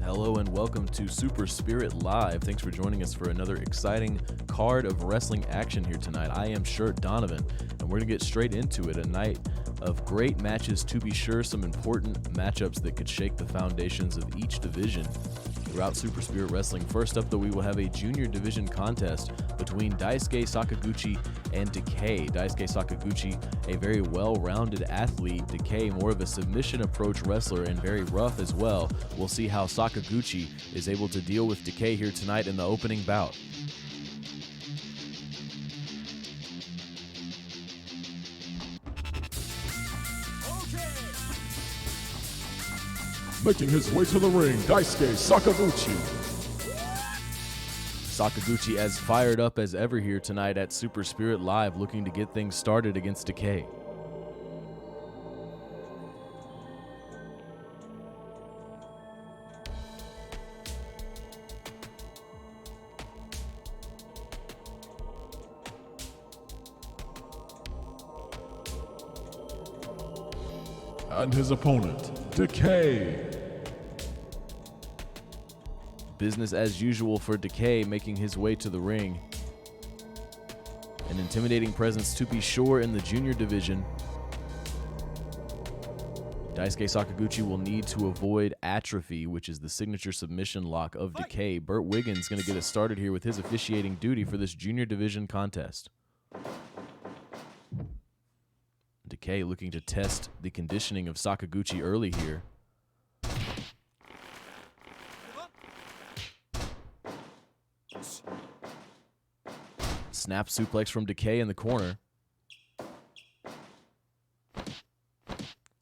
Hello and welcome to Super Spirit Live. Thanks for joining us for another exciting card of wrestling action here tonight. I am Shirt Donovan, and we're going to get straight into it. A night of great matches to be sure, some important matchups that could shake the foundations of each division throughout Super Spirit Wrestling. First up, though, we will have a junior division contest between Daisuke Sakaguchi and Decay. Daisuke Sakaguchi, a very well-rounded athlete. Decay, more of a submission approach wrestler and very rough as well. We'll see how Sakaguchi is able to deal with Decay here tonight in the opening bout. Making his way to the ring, Daisuke Sakaguchi. Sakaguchi as fired up as ever here tonight at Super Spirit Live, looking to get things started against Decay. And his opponent, Decay. Business as usual for Decay, making his way to the ring. An intimidating presence to be sure in the junior division. Daisuke Sakaguchi will need to avoid Atrophy, which is the signature submission lock of Decay. Burt Wiggins going to get us started here with his officiating duty for this junior division contest. Decay looking to test the conditioning of Sakaguchi early here. Snap suplex from Decay in the corner.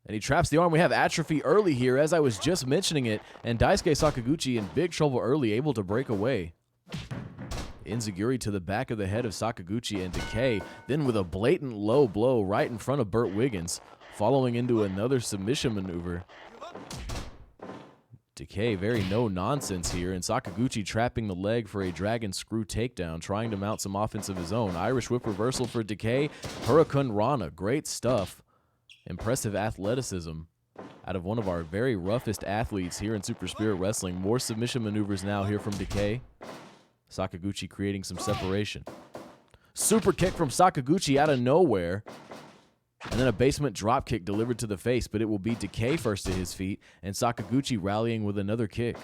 And he traps the arm. We have Atrophy early here, as I was just mentioning it. And Daisuke Sakaguchi in big trouble early, able to break away. Enziguri to the back of the head of Sakaguchi and Decay. Then with a blatant low blow right in front of Burt Wiggins, following into another submission maneuver. Decay, very no-nonsense here, and Sakaguchi trapping the leg for a dragon screw takedown, trying to mount some offense of his own. Irish whip reversal for Decay. Hurricane Rana, great stuff. Impressive athleticism out of one of our very roughest athletes here in Super Spirit Wrestling. More submission maneuvers now here from Decay. Sakaguchi creating some separation. Super kick from Sakaguchi out of nowhere. And then a basement drop kick delivered to the face, but it will be Decay first to his feet, and Sakaguchi rallying with another kick.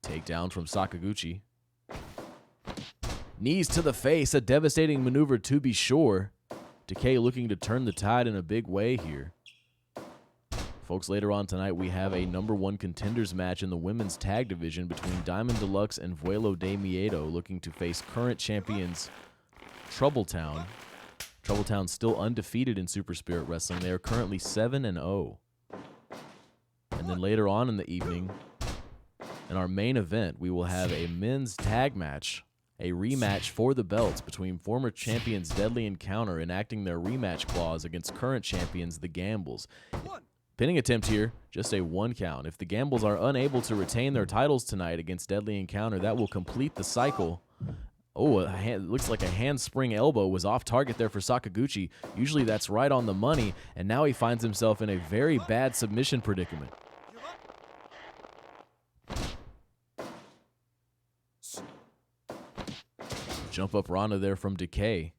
Takedown from Sakaguchi. Knees to the face, a devastating maneuver to be sure. Decay looking to turn the tide in a big way here. Folks, later on tonight, we have a #1 contenders match in the women's tag division between Diamond Deluxe and Vuelo de Miedo, looking to face current champions Troubletown. Troubletown still undefeated in Super Spirit Wrestling. They are currently 7-0. And then later on in the evening, in our main event, we will have a men's tag match, a rematch for the belts between former champions Deadly Encounter enacting their rematch clause against current champions the Gambles. Pinning attempt here, just a 1 count. If the Gambles are unable to retain their titles tonight against Deadly Encounter, that will complete the cycle. Oh, looks like a handspring elbow was off target there for Sakaguchi. Usually that's right on the money, and now he finds himself in a very bad submission predicament. Jump up Rana there from Decay.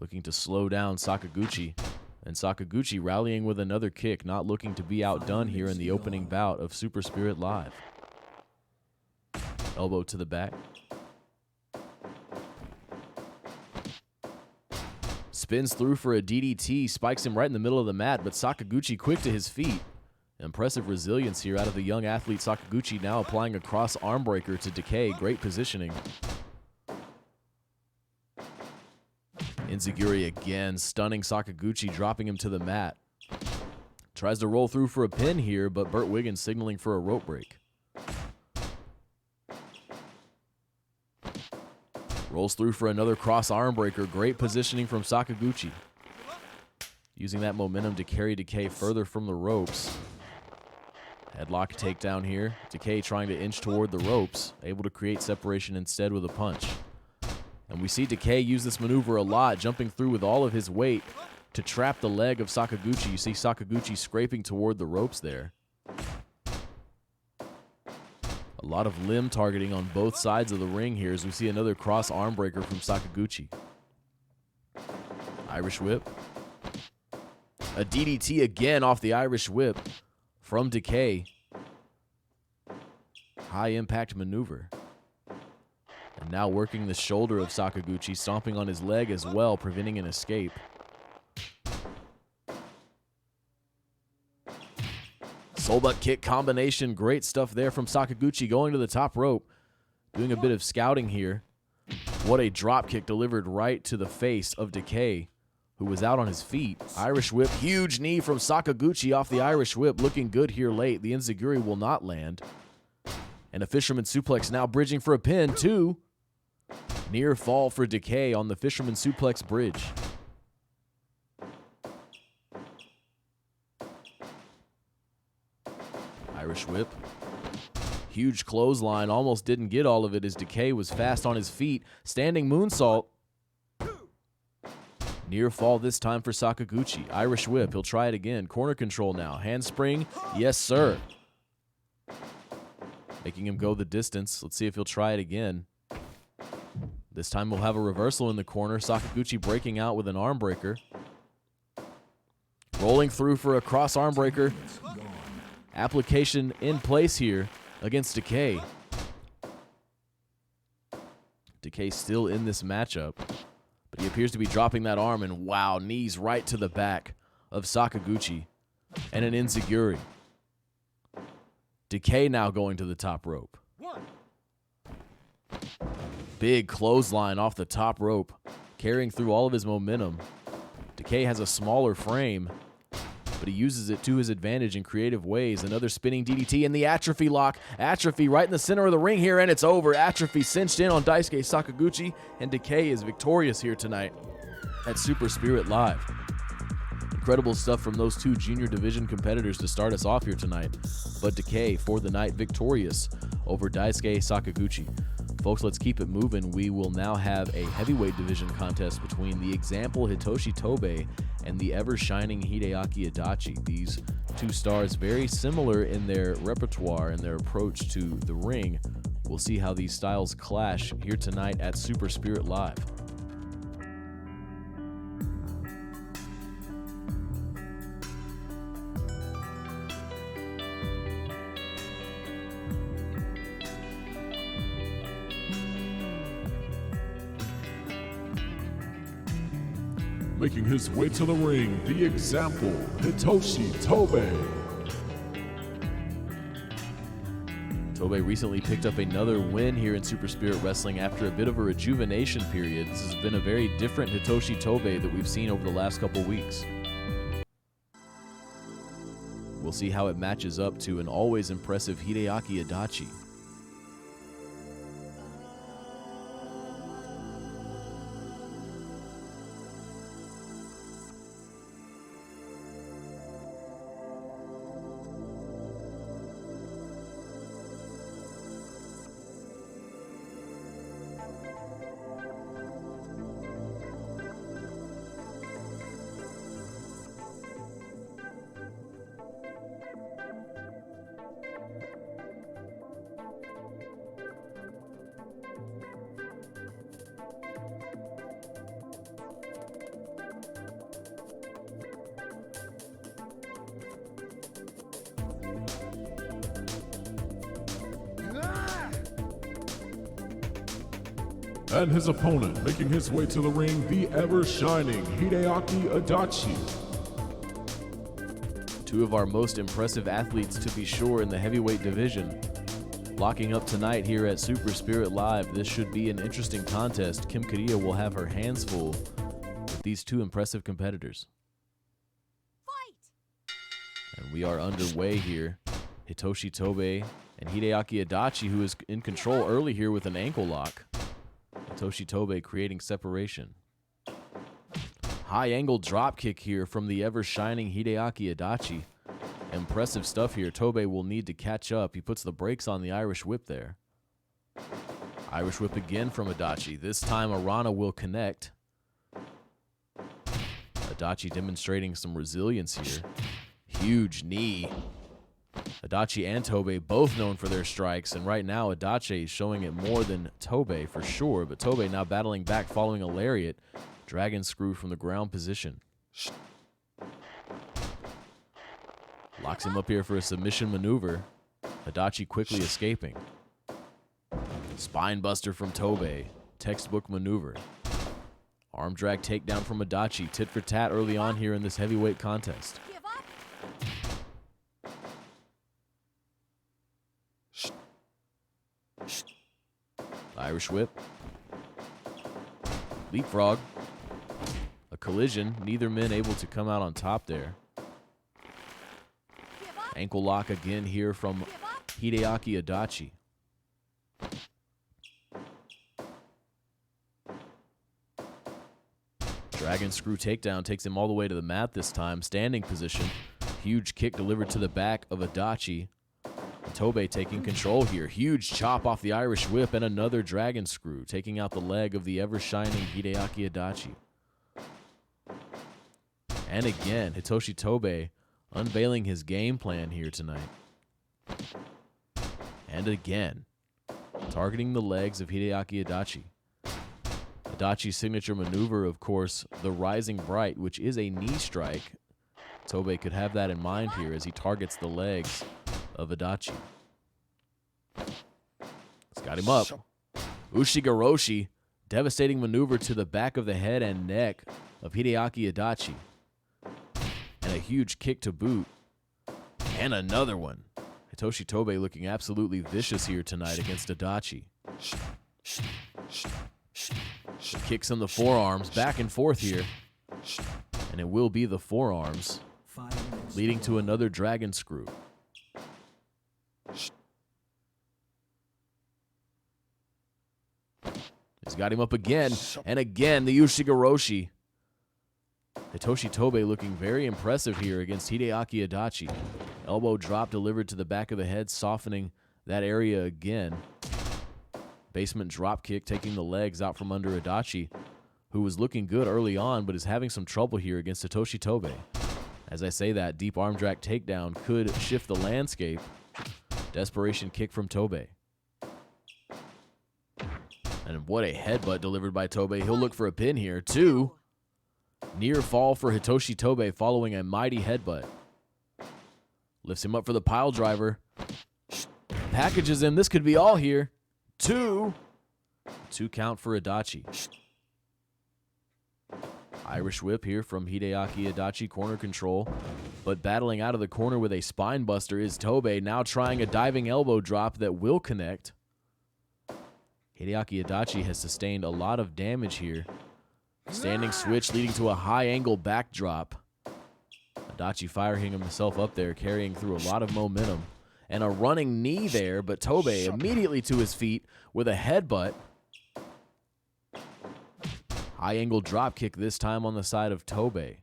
Looking to slow down Sakaguchi. And Sakaguchi rallying with another kick, not looking to be outdone here in the opening bout of Super Spirit Live. Elbow to the back. Spins through for a DDT, spikes him right in the middle of the mat, but Sakaguchi quick to his feet. Impressive resilience here out of the young athlete Sakaguchi, now applying a cross arm breaker to Decay. Great positioning. Enziguri again, stunning Sakaguchi, dropping him to the mat. Tries to roll through for a pin here, but Burt Wiggins signaling for a rope break. Rolls through for another cross arm breaker. Great positioning from Sakaguchi. Using that momentum to carry Decay further from the ropes. Headlock takedown here. Decay trying to inch toward the ropes, able to create separation instead with a punch. And we see Decay use this maneuver a lot, jumping through with all of his weight. to trap the leg of Sakaguchi. You see Sakaguchi scraping toward the ropes there. A lot of limb targeting on both sides of the ring here as we see another cross arm breaker from Sakaguchi. Irish whip. A DDT again off the Irish whip from Decay. High impact maneuver. And now working the shoulder of Sakaguchi, stomping on his leg as well, preventing an escape. Soul butt kick combination. Great stuff there from Sakaguchi going to the top rope. Doing a bit of scouting here. What a drop kick delivered right to the face of Decay, who was out on his feet. Irish whip. Huge knee from Sakaguchi off the Irish whip. Looking good here late. The enziguri will not land. And a fisherman suplex now bridging for a pin. 2. Near fall for Decay on the fisherman suplex bridge. Irish whip. Huge clothesline. Almost didn't get all of it as Decay was fast on his feet. Standing moonsault. Near fall this time for Sakaguchi. Irish whip. He'll try it again. Corner control now. Handspring. Yes, sir. Making him go the distance. Let's see if he'll try it again. This time we'll have a reversal in the corner. Sakaguchi breaking out with an arm breaker. Rolling through for a cross arm breaker. Application in place here against Decay. Decay still in this matchup, but he appears to be dropping that arm, and wow, knees right to the back of Sakaguchi and an enziguri. Decay now going to the top rope. Big clothesline off the top rope, carrying through all of his momentum. Decay has a smaller frame, but he uses it to his advantage in creative ways. Another spinning DDT and the Atrophy lock. Atrophy right in the center of the ring here, and it's over. Atrophy cinched in on Daisuke Sakaguchi, and Decay is victorious here tonight at Super Spirit Live. Incredible stuff from those two junior division competitors to start us off here tonight. But Decay for the night victorious over Daisuke Sakaguchi. Folks, let's keep it moving. We will now have a heavyweight division contest between the example Hitoshi Tobe and the ever-shining Hideaki Adachi. These two stars very similar in their repertoire and their approach to the ring. We'll see how these styles clash here tonight at Super Spirit Live. Making his way to the ring, the example, Hitoshi Tobe. Tobe recently picked up another win here in Super Spirit Wrestling after a bit of a rejuvenation period. This has been a very different Hitoshi Tobe that we've seen over the last couple weeks. We'll see how it matches up to an always impressive Hideaki Adachi. And his opponent, making his way to the ring, the ever-shining Hideaki Adachi. Two of our most impressive athletes, to be sure, in the heavyweight division. Locking up tonight here at Super Spirit Live. This should be an interesting contest. Kim Kariya will have her hands full with these two impressive competitors. Fight! And we are underway here. Hitoshi Tobe and Hideaki Adachi, who is in control early here with an ankle lock. Hitoshi Tobe creating separation. High angle drop kick here from the ever-shining Hideaki Adachi. Impressive stuff here. Tobe will need to catch up. He puts the brakes on the Irish whip there. Irish whip again from Adachi. This time Arana will connect. Adachi demonstrating some resilience here. Huge knee. Adachi and Tobe both known for their strikes, and right now Adachi is showing it more than Tobe for sure, but Tobe now battling back following a lariat. Dragon screw from the ground position. Locks him up here for a submission maneuver. Adachi quickly escaping. Spine buster from Tobe. Textbook maneuver. Arm drag takedown from Adachi. Tit for tat early on here in this heavyweight contest. Irish whip. Leapfrog. A collision. Neither men able to come out on top there. Ankle lock again here from Hideaki Adachi. Dragon screw takedown takes him all the way to the mat this time. Standing position. Huge kick delivered to the back of Adachi. Tobe taking control here. Huge chop off the Irish whip and another dragon screw, taking out the leg of the ever-shining Hideaki Adachi. And again, Hitoshi Tobe unveiling his game plan here tonight. And again, targeting the legs of Hideaki Adachi. Adachi's signature maneuver, of course, the Rising Bright, which is a knee strike. Tobe could have that in mind here as he targets the legs of Adachi. It's got him up. Ushigoroshi, devastating maneuver to the back of the head and neck of Hideaki Adachi. And a huge kick to boot. And another one. Hitoshi Tobe looking absolutely vicious here tonight against Adachi. Kicks on the forearms, back and forth here. And it will be the forearms, leading to another dragon screw. He's got him up again, and again the Ushigoroshi. Hitoshi Tobe looking very impressive here against Hideaki Adachi. Elbow drop delivered to the back of the head, softening that area again. Basement drop kick taking the legs out from under Adachi, who was looking good early on but is having some trouble here against Hitoshi Tobe. As I say that, deep arm drag takedown could shift the landscape. Desperation kick from Tobe. And what a headbutt delivered by Tobe. He'll look for a pin here. 2. Near fall for Hitoshi Tobe following a mighty headbutt. Lifts him up for the pile driver. Packages him. This could be all here. 2. 2 count for Adachi. Irish whip here from Hideaki Adachi, corner control. But battling out of the corner with a spine buster is Tobe, now trying a diving elbow drop that will connect. Hideaki Adachi has sustained a lot of damage here. Standing switch leading to a high angle backdrop. Adachi firing himself up there, carrying through a lot of momentum. And a running knee there, but Tobe immediately to his feet with a headbutt. High angle drop kick this time on the side of Tobe.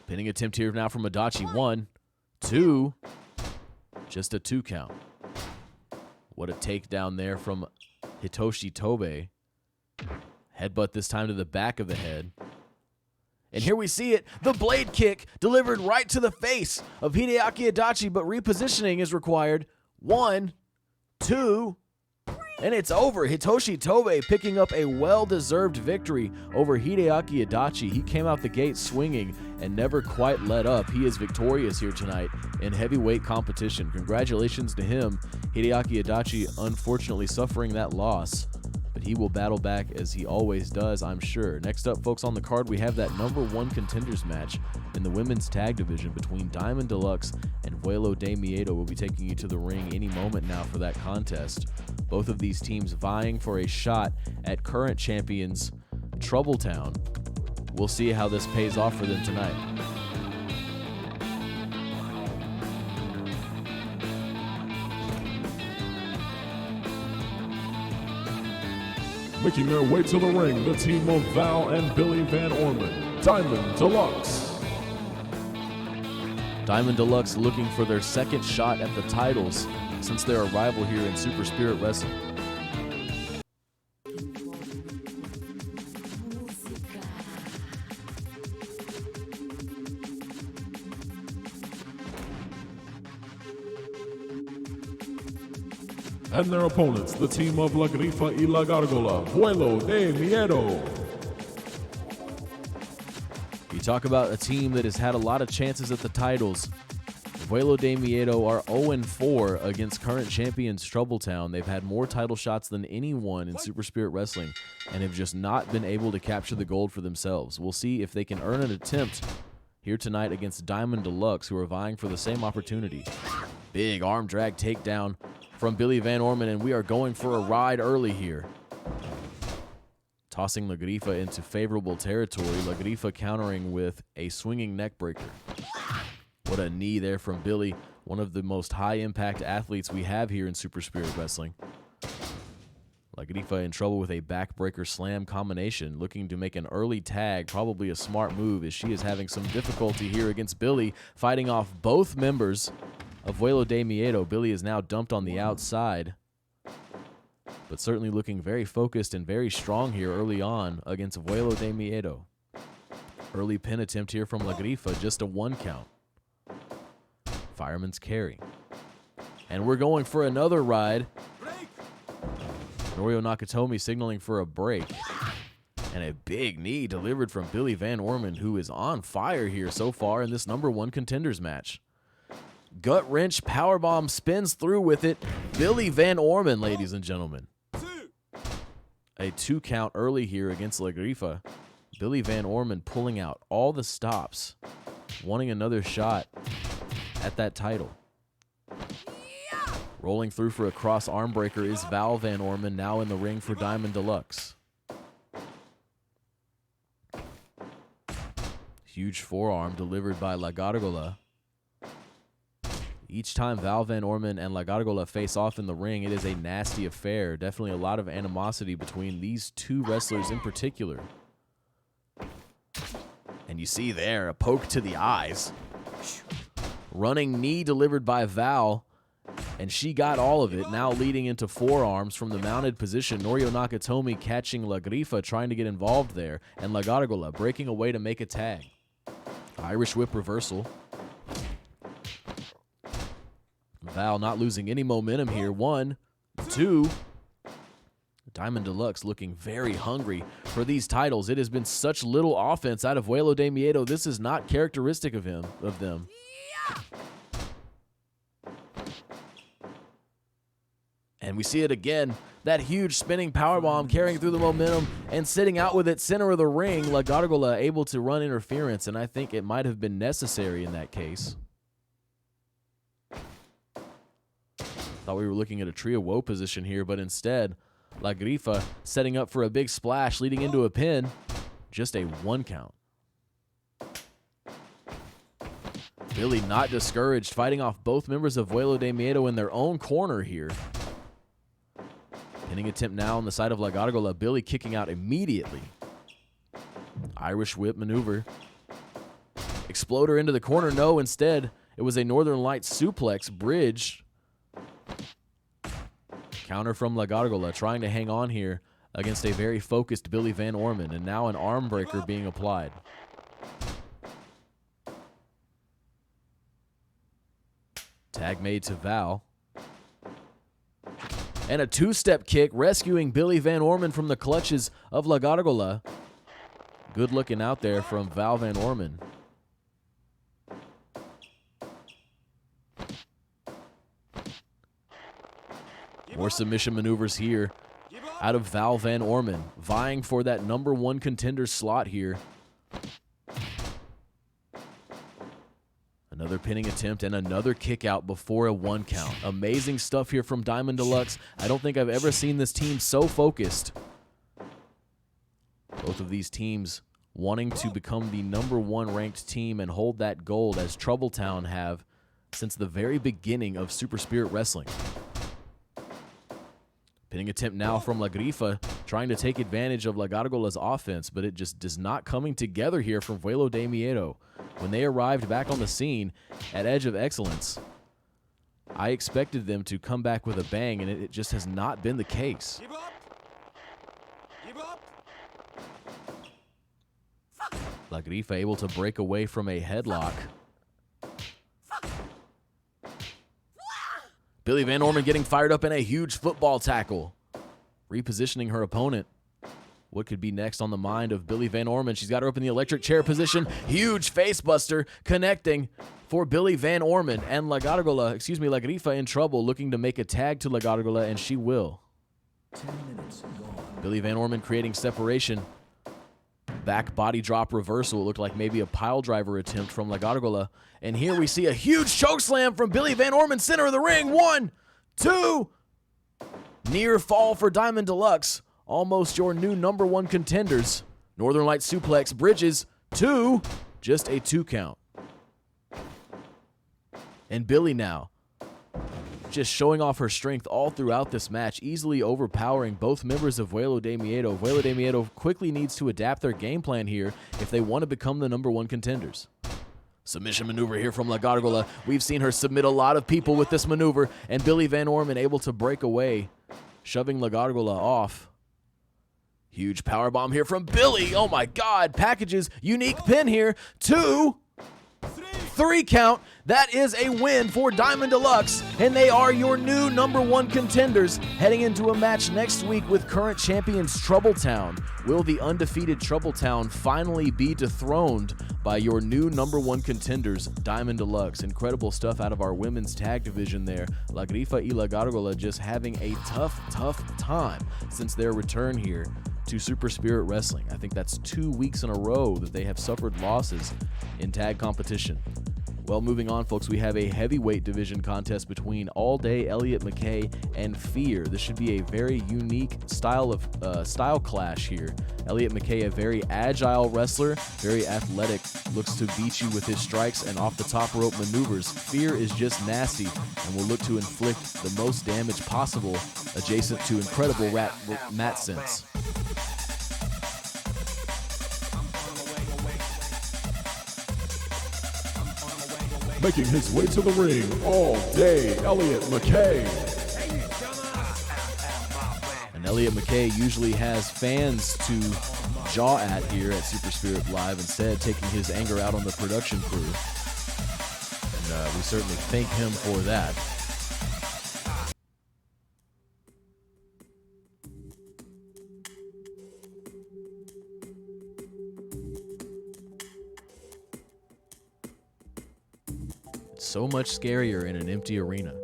Pinning attempt here now from Adachi. 1, 2. Just a 2 count. What a takedown there from Hitoshi Tobe. Headbutt this time to the back of the head. And here we see it. The blade kick delivered right to the face of Hideaki Adachi, but repositioning is required. 1, 2, and it's over. Hitoshi Tobe picking up a well-deserved victory over Hideaki Adachi. He came out the gate swinging and never quite let up. He is victorious here tonight in heavyweight competition. Congratulations to him. Hideaki Adachi unfortunately suffering that loss, but he will battle back as he always does, I'm sure. Next up, folks, on the card, we have that #1 contenders match in the women's tag division between Diamond Deluxe and Vuelo de Miedo. Will be taking you to the ring any moment now for that contest. Both of these teams vying for a shot at current champions Troubletown. We'll see how this pays off for them tonight. Making their way to the ring, the team of Val and Billy Van Orman, Diamond Deluxe. Diamond Deluxe looking for their second shot at the titles since their arrival here in Super Spirit Wrestling. and their opponents, the team of La Grifa y La Gárgola, Vuelo de Miedo. You talk about a team that has had a lot of chances at the titles. Vuelo de Miedo are 0-4 against current champions Troubletown. They've had more title shots than anyone in Super Spirit Wrestling and have just not been able to capture the gold for themselves. We'll see if they can earn an attempt here tonight against Diamond Deluxe, who are vying for the same opportunity. Big arm drag takedown from Billy Van Orman, and we are going for a ride early here. Tossing La Grifa into favorable territory. La Grifa countering with a swinging neck breaker. What a knee there from Billy, one of the most high-impact athletes we have here in Super Spirit Wrestling. La Grifa in trouble with a backbreaker slam combination, looking to make an early tag, probably a smart move, as she is having some difficulty here against Billy, fighting off both members of Vuelo de Miedo. Billy is now dumped on the outside, but certainly looking very focused and very strong here early on against Vuelo de Miedo. Early pin attempt here from La Grifa, just a 1 count. Fireman's carry. And we're going for another ride. Norio Nakatomi signaling for a break. And a big knee delivered from Billy Van Orman, who is on fire here so far in this #1 contenders match. Gut wrench powerbomb, spins through with it. Billy Van Orman, ladies and gentlemen. A 2 count early here against La Grifa. Billy Van Orman pulling out all the stops, wanting another shot at that title. Rolling through for a cross arm breaker is Val Van Orman, now in the ring for Diamond Deluxe. Huge forearm delivered by La Gárgola. Each time Val Van Orman and La Gárgola face off in the ring, it is a nasty affair. Definitely a lot of animosity between these two wrestlers in particular. And you see there, a poke to the eyes. Running knee delivered by Val, and she got all of it, now leading into forearms from the mounted position. Norio Nakatomi catching La Grifa, trying to get involved there, and La Gárgola breaking away to make a tag. Irish whip reversal. Val not losing any momentum here. 1, 2. Diamond Deluxe looking very hungry for these titles. It has been such little offense out of Vuelo de Miedo. This is not characteristic of them. And we see it again. That huge spinning powerbomb carrying through the momentum and sitting out with it center of the ring. La Gárgola able to run interference, and I think it might have been necessary in that case. Thought we were looking at a tree of woe position here, but instead, La Grifa setting up for a big splash leading into a pin. Just a 1 count. Billy not discouraged, fighting off both members of Vuelo de Miedo in their own corner here. Pinning attempt now on the side of La Gárgola. Billy kicking out immediately. Irish whip maneuver. Exploder into the corner. No, instead, it was a Northern Lights suplex bridge. Counter from La Gárgola, trying to hang on here against a very focused Billy Van Orman, and now an arm breaker being applied. Tag made to Val. And a 2-step kick, rescuing Billy Van Orman from the clutches of La Gárgola. Good looking out there from Val Van Orman. More submission maneuvers here out of Val Van Orman, vying for that #1 contender slot here. Another pinning attempt and another kick out before a 1 count. Amazing stuff here from Diamond Deluxe. I don't think I've ever seen this team so focused. Both of these teams wanting to become the #1 ranked team and hold that gold, as Troubletown have since the very beginning of Super Spirit Wrestling. Pinning attempt now from La Grifa, trying to take advantage of La Gárgola's offense, but it just does not coming together here from Vuelo de Miedo. When they arrived back on the scene at Edge of Excellence, I expected them to come back with a bang, and it just has not been the case. La Grifa able to break away from a headlock. Billy Van Orman getting fired up in a huge football tackle. Repositioning her opponent. What could be next on the mind of Billy Van Orman? She's got her up in the electric chair position. Huge face buster connecting for Billy Van Orman. And La Grifa in trouble, looking to make a tag to La Gargola, and she will. 10 minutes gone. Billy Van Orman creating separation. Back body drop reversal. It looked like maybe a pile driver attempt from La Gargola. And here we see a huge chokeslam from Billy Van Orman, center of the ring. 1, 2. Near fall for Diamond Deluxe. Almost your new #1 contenders. Northern Light suplex, bridges, 2. Just a 2 count. And Billy now, just showing off her strength all throughout this match, easily overpowering both members of Vuelo de Miedo. Vuelo de Miedo quickly needs to adapt their game plan here if they want to become the #1 contenders. Submission maneuver here from La Gargola. We've seen her submit a lot of people with this maneuver, and Billy Van Orman able to break away, shoving La Gargola off. Huge powerbomb here from Billy. Oh my God, packages, unique pin here. 2, 3 count. That is a win for Diamond Deluxe, and they are your new #1 contenders heading into a match next week with current champions Troubletown. Will the undefeated Troubletown finally be dethroned by your new #1 contenders, Diamond Deluxe? Incredible stuff out of our women's tag division there. La Grifa y La Gargola just having a tough time since their return here to Super Spirit Wrestling. I think that's 2 weeks in a row that they have suffered losses in tag competition. Well, moving on, folks, we have a heavyweight division contest between All Day Elliott McKay and Fear. This should be a very unique style clash here. Elliott McKay, a very agile wrestler, very athletic, looks to beat you with his strikes and off the top rope maneuvers. Fear is just nasty and will look to inflict the most damage possible, adjacent to incredible mat sense. Making his way to the ring, All Day Elliott McKay. And Elliott McKay usually has fans to jaw at here at Super Spirit Live, instead taking his anger out on the production crew. And we certainly thank him for that. So much scarier in an empty arena.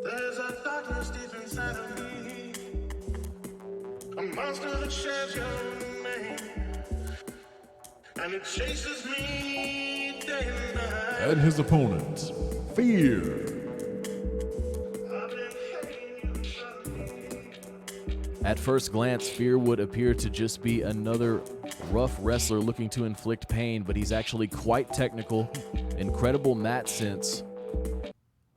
There's a darkness deep inside of me, a monster that shares your name, and it chases me day and night. And his opponent, Fear. I've been hating you suddenly. At first glance, Fear would appear to just be another rough wrestler looking to inflict pain, but he's actually quite technical, incredible mat sense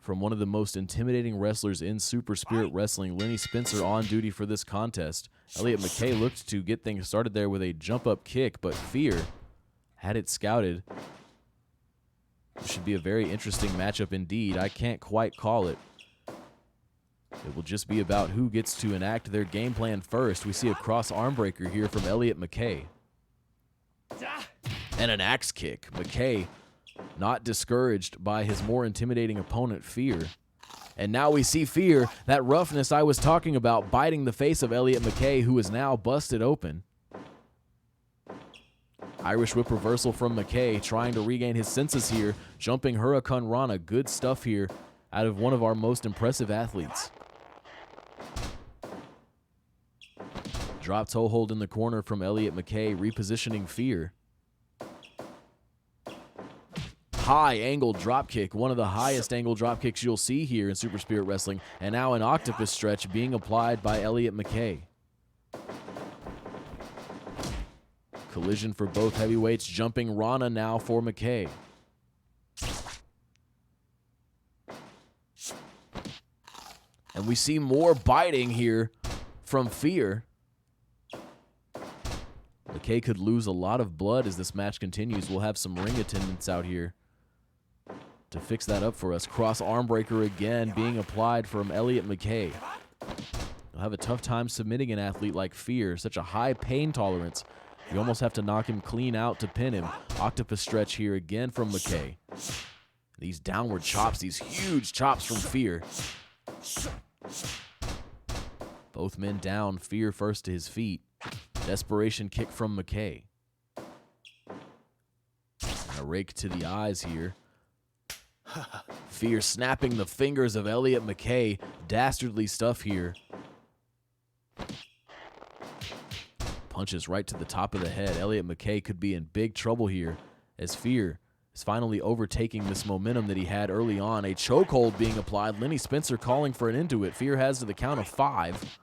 from one of the most intimidating wrestlers in Super Spirit Wrestling, Lenny Spencer, on duty for this contest. Elliott McKay looked to get things started there with a jump-up kick, but Fear had it scouted. This should be a very interesting matchup indeed. I can't quite call it. It will just be about who gets to enact their game plan first. We see a cross arm breaker here from Elliott McKay. And an axe kick. McKay not discouraged by his more intimidating opponent, Fear. And now we see Fear, that roughness I was talking about, biting the face of Elliott McKay, who is now busted open. Irish whip reversal from McKay, trying to regain his senses here, jumping Hurricane Rana. Good stuff here out of one of our most impressive athletes. Drop toe hold in the corner from Elliott McKay, repositioning Fear. High angle drop kick, one of the highest angle drop kicks you'll see here in Super Spirit Wrestling, and now an octopus stretch being applied by Elliott McKay. Collision for both heavyweights, jumping Rana now for McKay. And we see more biting here from Fear. McKay could lose a lot of blood as this match continues. We'll have some ring attendants out here to fix that up for us. Cross arm breaker again being applied from Elliott McKay. You'll have a tough time submitting an athlete like Fear. Such a high pain tolerance. You almost have to knock him clean out to pin him. Octopus stretch here again from McKay. These downward chops, these huge chops from Fear. Both men down. Fear first to his feet. Desperation kick from McKay. And a rake to the eyes here. Fear snapping the fingers of Elliott McKay. Dastardly stuff here. Punches right to the top of the head. Elliott McKay could be in big trouble here as Fear is finally overtaking this momentum that he had early on. A chokehold being applied. Lenny Spencer calling for an end to it. Fear has to the count of 5.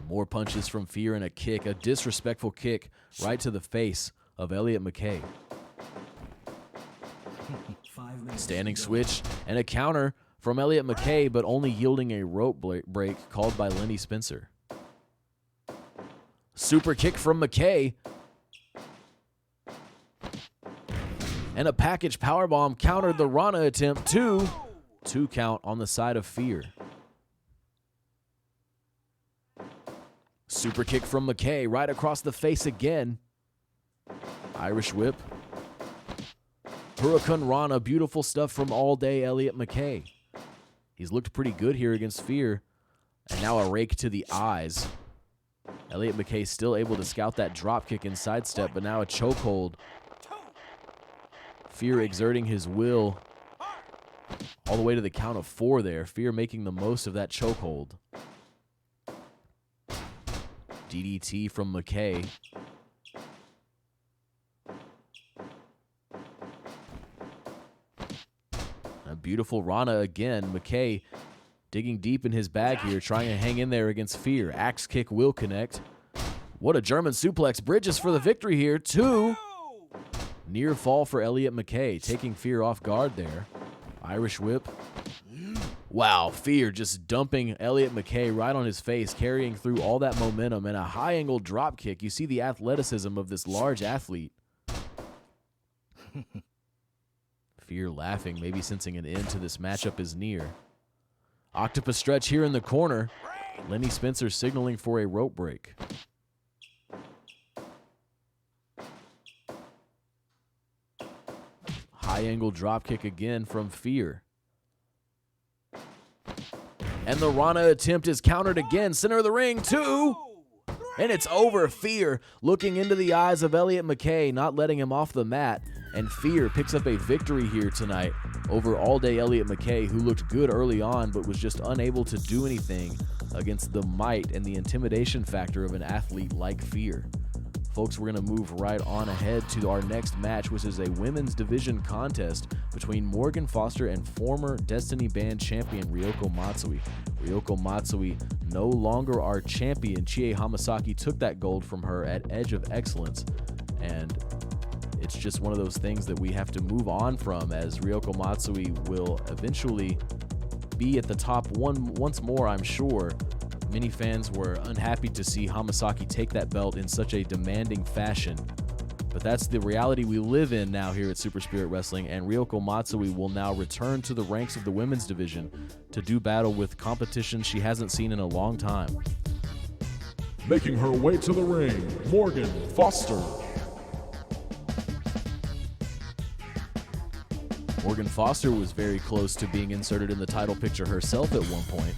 More punches from Fear and a kick, a disrespectful kick right to the face of Elliott McKay. 5 minutes. Standing switch and a counter from Elliott McKay, but only yielding a rope break called by Lenny Spencer. Super kick from McKay. And a package powerbomb countered the Rana attempt. 2 count on the side of Fear. Super kick from McKay right across the face again. Irish whip. Hurricane Rana, beautiful stuff from all day Elliott McKay. He's looked pretty good here against Fear. And now a rake to the eyes. Elliott McKay still able to scout that drop kick and sidestep, but now a chokehold. Fear exerting his will all the way to the count of 4 there. Fear making the most of that chokehold. DDT from McKay. A beautiful Rana again. McKay digging deep in his bag here, trying to hang in there against Fear. Axe kick will connect. What a German suplex. Bridges for the victory here. 2. Near fall for Elliott McKay, taking Fear off guard there. Irish whip. Wow, Fear just dumping Elliott McKay right on his face, carrying through all that momentum, and a high-angle drop kick. You see the athleticism of this large athlete. Fear laughing, maybe sensing an end to this matchup is near. Octopus stretch here in the corner. Lenny Spencer signaling for a rope break. High-angle drop kick again from Fear. And the Rana attempt is countered again. Center of the ring, 2. And it's over. Fear looking into the eyes of Elliott McKay, not letting him off the mat. And Fear picks up a victory here tonight over all-day Elliott McKay, who looked good early on but was just unable to do anything against the might and the intimidation factor of an athlete like Fear. Folks, we're going to move right on ahead to our next match, which is a women's division contest between Morgan Foster and former Destiny Band champion Ryoko Matsui. Ryoko Matsui no longer our champion. Chie Hamasaki took that gold from her at Edge of Excellence, and it's just one of those things that we have to move on from, as Ryoko Matsui will eventually be at the top once more, I'm sure. Many fans were unhappy to see Hamasaki take that belt in such a demanding fashion. But that's the reality we live in now here at Super Spirit Wrestling, and Ryoko Matsui will now return to the ranks of the women's division to do battle with competition she hasn't seen in a long time. Making her way to the ring, Morgan Foster. Morgan Foster was very close to being inserted in the title picture herself at one point.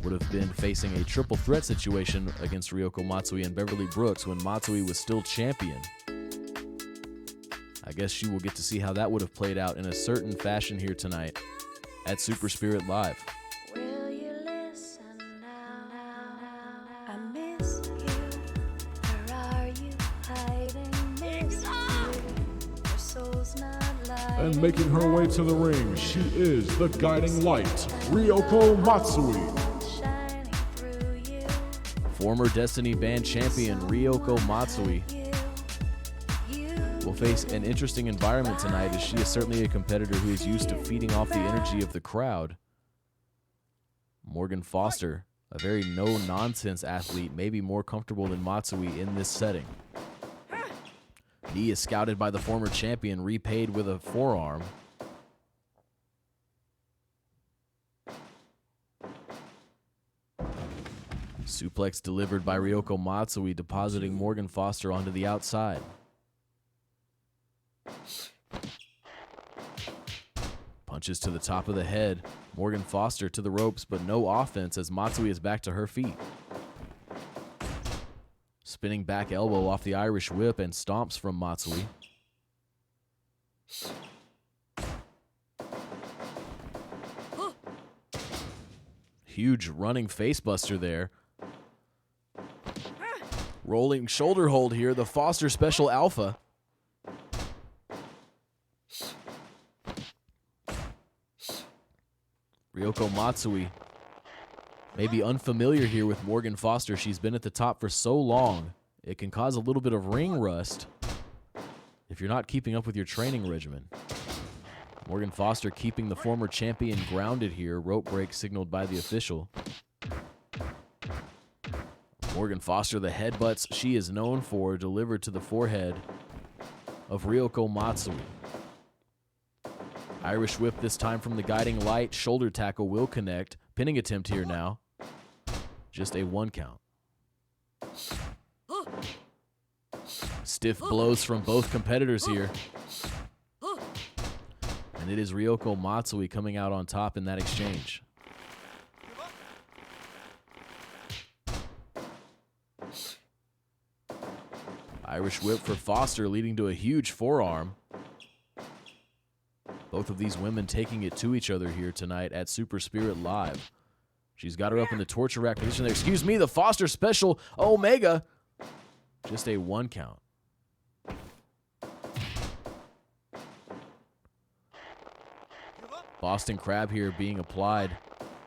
Would have been facing a triple threat situation against Ryoko Matsui and Beverly Brooks when Matsui was still champion. I guess you will get to see how that would have played out in a certain fashion here tonight at Super Spirit Live. Will you listen now? I miss you. Where are you hiding? Miss you. Your soul's not lying. And making her way to the ring, she is the guiding light, Ryoko Matsui. Shining through you. Former Destiny Band champion Ryoko Matsui will face an interesting environment tonight, as she is certainly a competitor who is used to feeding off the energy of the crowd. Morgan Foster, a very no-nonsense athlete, may be more comfortable than Matsui in this setting. Knee is scouted by the former champion, repaid with a forearm. Suplex delivered by Ryoko Matsui, depositing Morgan Foster onto the outside. Punches to the top of the head. Morgan Foster to the ropes, but no offense as Matsui is back to her feet. Spinning back elbow off the Irish whip and stomps from Matsui. Huge running facebuster there. Rolling shoulder hold here, the Foster Special Alpha. Ryoko Matsui may be unfamiliar here with Morgan Foster. She's been at the top for so long, it can cause a little bit of ring rust if you're not keeping up with your training regimen. Morgan Foster keeping the former champion grounded here. Rope break signaled by the official. Morgan Foster, the headbutts she is known for, delivered to the forehead of Ryoko Matsui. Irish whip this time from the guiding light. Shoulder tackle will connect. Pinning attempt here now. Just a 1 count. Stiff blows from both competitors here. And it is Ryoko Matsui coming out on top in that exchange. Irish whip for Foster, leading to a huge forearm. Both of these women taking it to each other here tonight at Super Spirit Live. She's got her up in the torture rack position there. Excuse me, the Foster Special Omega. Just a 1 count. Boston Crab here being applied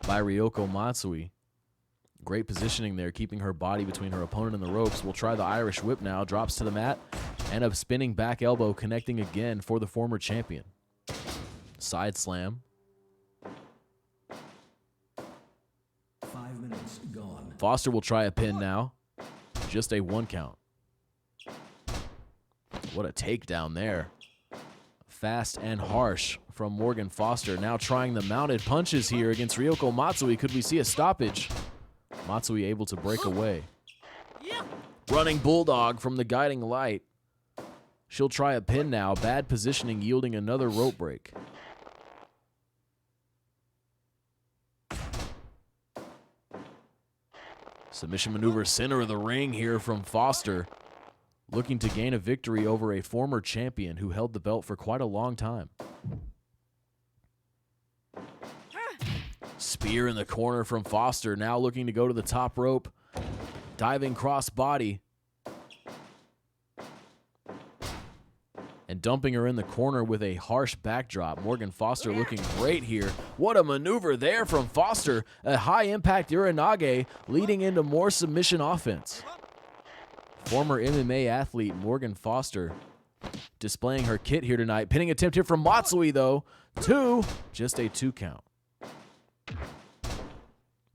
by Ryoko Matsui. Great positioning there, keeping her body between her opponent and the ropes. We'll try the Irish whip now. Drops to the mat. And a spinning back elbow connecting again for the former champion. Side slam. 5 minutes gone. Foster will try a pin now. Just a 1 count. What a takedown there. Fast and harsh from Morgan Foster. Now trying the mounted punches here against Ryoko Matsui. Could we see a stoppage? Matsui able to break away. Running bulldog from the guiding light. She'll try a pin now. Bad positioning yielding another rope break. Submission maneuver center of the ring here from Foster. Looking to gain a victory over a former champion who held the belt for quite a long time. Spear in the corner from Foster. Now looking to go to the top rope. Diving cross body. And dumping her in the corner with a harsh backdrop. Morgan Foster looking great here. What a maneuver there from Foster. A high impact Uranage leading into more submission offense. Former MMA athlete Morgan Foster displaying her kit here tonight. Pinning attempt here from Matsui though. 2, just a 2 count.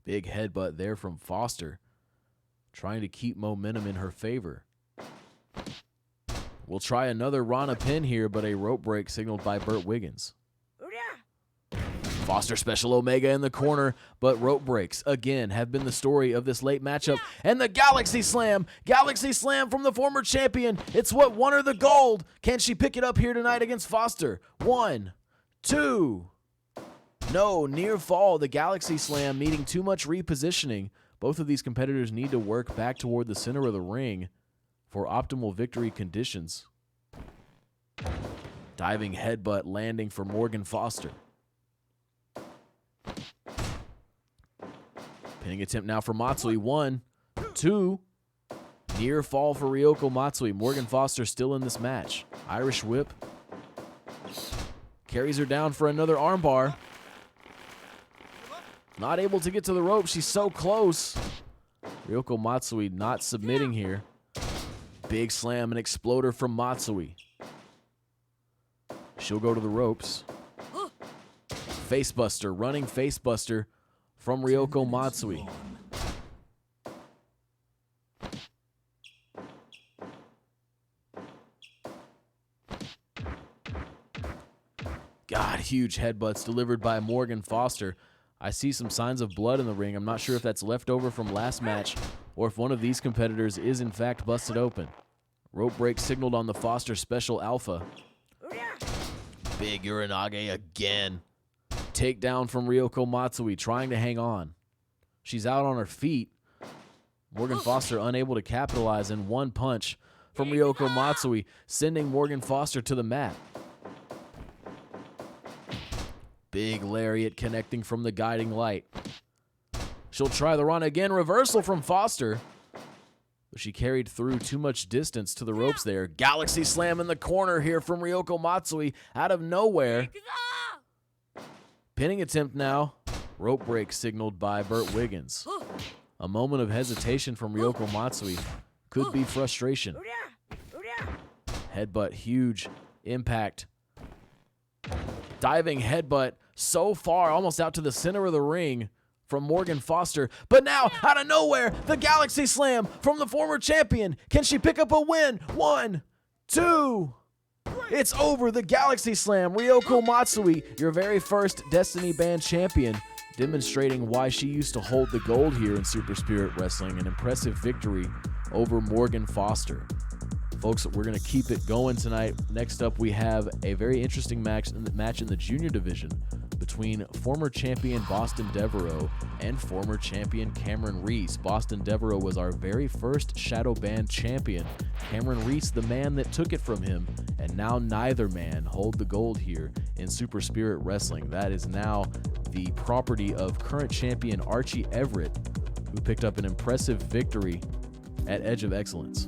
Big headbutt there from Foster. Trying to keep momentum in her favor. We'll try another Rana pin here, but a rope break signaled by Burt Wiggins. Foster Special Omega in the corner, but rope breaks, again, have been the story of this late matchup. And the Galaxy Slam from the former champion. It's what won her the gold. Can she pick it up here tonight against Foster? 1, 2. No, near fall. The Galaxy Slam needing too much repositioning. Both of these competitors need to work back toward the center of the ring for optimal victory conditions. Diving headbutt landing for Morgan Foster. Pinning attempt now for Matsui. 1, 2. Near fall for Ryoko Matsui. Morgan Foster still in this match. Irish whip. Carries her down for another armbar. Not able to get to the rope. She's so close. Ryoko Matsui not submitting here. Big slam and exploder from Matsui. She'll go to the ropes. Facebuster, running facebuster from Ryoko Matsui. God, huge headbutts delivered by Morgan Foster. I see some signs of blood in the ring. I'm not sure if that's left over from last match or if one of these competitors is in fact busted open. Rope break signaled on the Foster Special Alpha. Big Uranage again. Takedown from Ryoko Matsui, trying to hang on. She's out on her feet. Morgan Foster unable to capitalize, in one punch from Ryoko Matsui, sending Morgan Foster to the mat. Big lariat connecting from the guiding light. She'll try the run again. Reversal from Foster. But she carried through too much distance to the ropes there. Galaxy slam in the corner here from Ryoko Matsui out of nowhere. Pinning attempt now. Rope break signaled by Burt Wiggins. A moment of hesitation from Ryoko Matsui. Could be frustration. Headbutt, huge impact. Diving headbutt so far, almost out to the center of the ring from Morgan Foster. But now, out of nowhere, the Galaxy Slam from the former champion. Can she pick up a win? 1, 2. It's over. The Galaxy Slam. Ryoko Matsui, your very first Destiny Band champion, demonstrating why she used to hold the gold here in Super Spirit Wrestling. An impressive victory over Morgan Foster. Folks, we're going to keep it going tonight. Next up, we have a very interesting match in the junior division between former champion Boston Devereaux and former champion Cameron Reese. Boston Devereaux was our very first Shadow Band champion. Cameron Reese, the man that took it from him, and now neither man hold the gold here in Super Spirit Wrestling. That is now the property of current champion Archie Everett, who picked up an impressive victory at Edge of Excellence.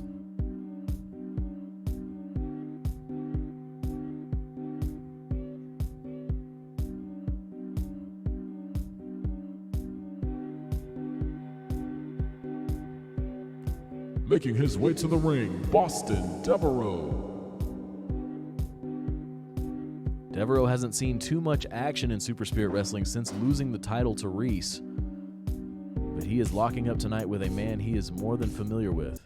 Making his way to the ring, Boston Devereaux. Devereaux hasn't seen too much action in Super Spirit Wrestling since losing the title to Reese, but he is locking up tonight with a man he is more than familiar with.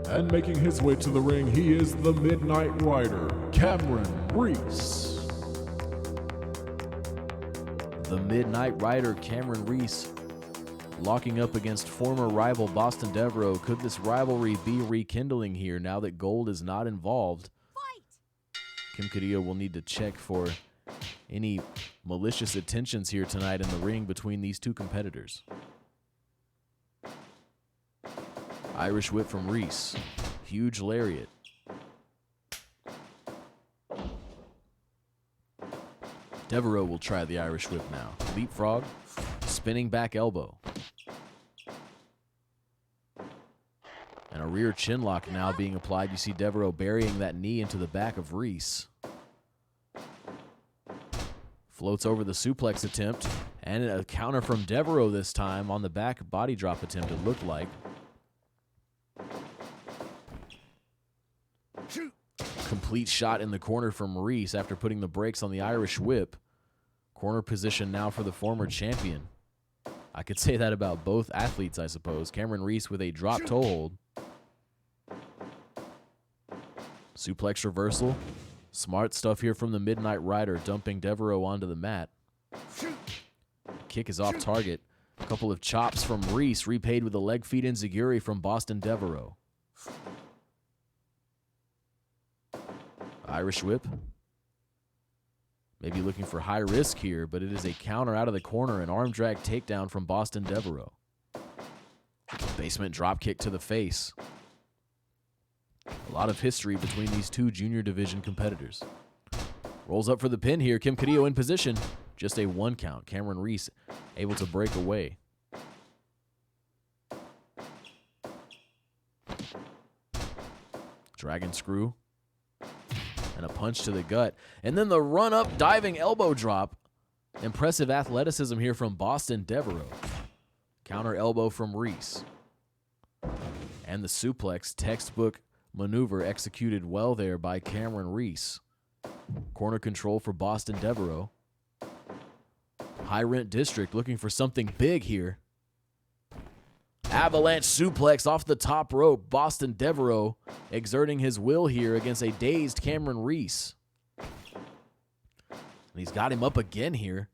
And making his way to the ring, he is the Midnight Rider, Cameron Reese. The Midnight Rider, Cameron Reese, locking up against former rival Boston Devereaux. Could this rivalry be rekindling here now that gold is not involved? Kim Carrillo will need to check for any malicious intentions here tonight in the ring between these two competitors. Irish whip from Reese. Huge lariat. Devereaux will try the Irish whip now. Leapfrog. Spinning back elbow. And a rear chin lock now being applied. You see Devereaux burying that knee into the back of Reese. Floats over the suplex attempt. And a counter from Devereaux this time on the back body drop attempt, it looked like. Complete shot in the corner from Reese after putting the brakes on the Irish whip. Corner position now for the former champion. I could say that about both athletes, I suppose. Cameron Reese with a drop toe hold. Suplex reversal. Smart stuff here from the Midnight Rider, dumping Devereaux onto the mat. Kick is off target. A couple of chops from Reese, repaid with a leg feed enziguri from Boston Devereaux. Irish whip. Maybe looking for high risk here, but it is a counter out of the corner, an arm drag takedown from Boston Devereaux. Basement drop kick to the face. A lot of history between these two junior division competitors. Rolls up for the pin here. Kim Carrillo in position. Just a 1 count. Cameron Reese able to break away. Dragon screw. And a punch to the gut. And then the run-up diving elbow drop. Impressive athleticism here from Boston Devereaux. Counter elbow from Reese. And the suplex, textbook maneuver executed well there by Cameron Reese. Corner control for Boston Devereaux. High Rent District looking for something big here. Avalanche suplex off the top rope. Boston Devereaux exerting his will here against a dazed Cameron Reese. And he's got him up again here.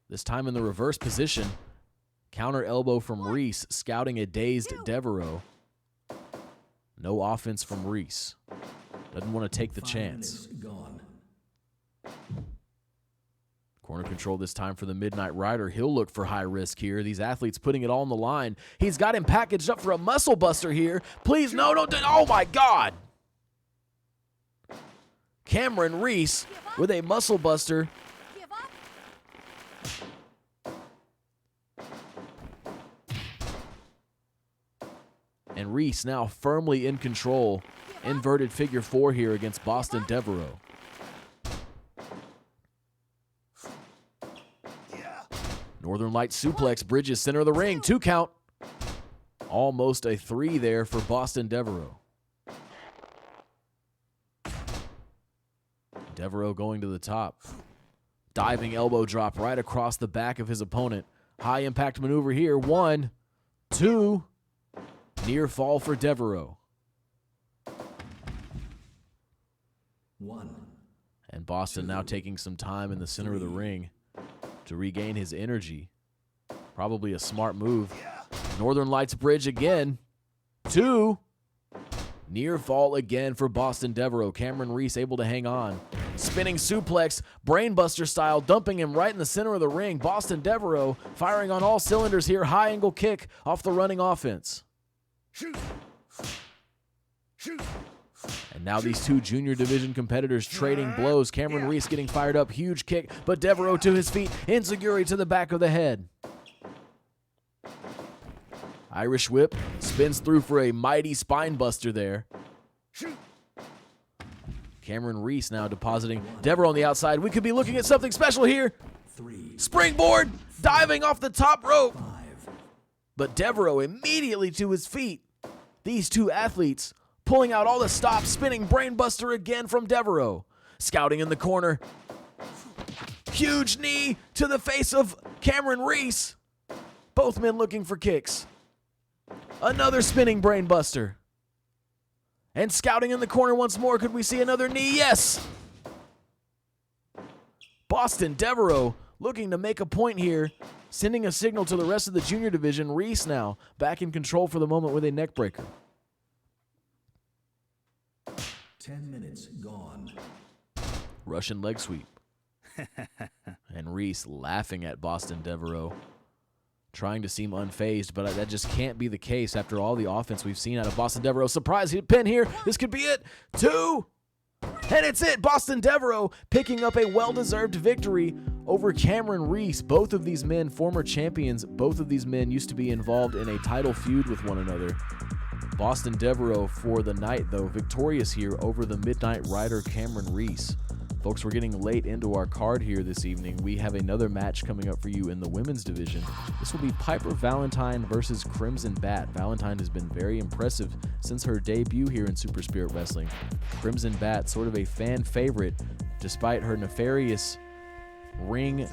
This time in the reverse position. Counter elbow from Reese, scouting a dazed Devereaux. No offense from Reese. Doesn't want to take the 5 chance. minutes gone. Corner control this time for the Midnight Rider. He'll look for high risk here. These athletes putting it all on the line. He's got him packaged up for a muscle buster here. Please, no, don't. Oh, my God. Cameron Reese with a muscle buster. And Reese now firmly in control. Inverted figure 4 here against Boston Devereaux. Northern Light suplex, bridges center of the ring, 2 count. Almost a 3 there for Boston Devereaux. Devereaux going to the top. Diving elbow drop right across the back of his opponent. High impact maneuver here, 1, 2. Near fall for Devereaux. 1. And Boston now taking some time in the center of the ring to regain his energy. Probably a smart move. Northern Lights bridge again. 2. Near fall again for Boston Devereaux. Cameron Reese able to hang on. Spinning suplex, brainbuster style, dumping him right in the center of the ring. Boston Devereaux firing on all cylinders here. High angle kick off the running offense. And now these two junior division competitors trading blows. Cameron Reese getting fired up. Huge kick, but Devereaux to his feet. Enziguri to the back of the head. Irish whip spins through for a mighty spine buster there. Cameron Reese now depositing Devereaux on the outside. We could be looking at something special here. 3. Springboard, diving off the top rope. 5. But Devereaux immediately to his feet. These two athletes pulling out all the stops, spinning brainbuster again from Devereaux. Scouting in the corner. Huge knee to the face of Cameron Reese. Both men looking for kicks. Another spinning brainbuster. And scouting in the corner once more. Could we see another knee? Yes! Boston Devereaux looking to make a point here. Sending a signal to the rest of the junior division. Reese now back in control for the moment with a neck breaker. 10 minutes gone. Russian leg sweep. And Reese laughing at Boston Devereaux. Trying to seem unfazed, but that just can't be the case after all the offense we've seen out of Boston Devereaux. Surprise hit pin here. This could be it. 2. And it's it. Boston Devereaux picking up a well-deserved victory over Cameron Reese. Both of these men, former champions, both of these men used to be involved in a title feud with one another. Boston Devereaux for the night, though, victorious here over the Midnight Rider Cameron Reese. Folks, we're getting late into our card here this evening. We have another match coming up for you in the women's division. This will be Piper Valentine versus Crimson Bat. Valentine has been very impressive since her debut here in Super Spirit Wrestling. Crimson Bat, sort of a fan favorite, despite her nefarious ring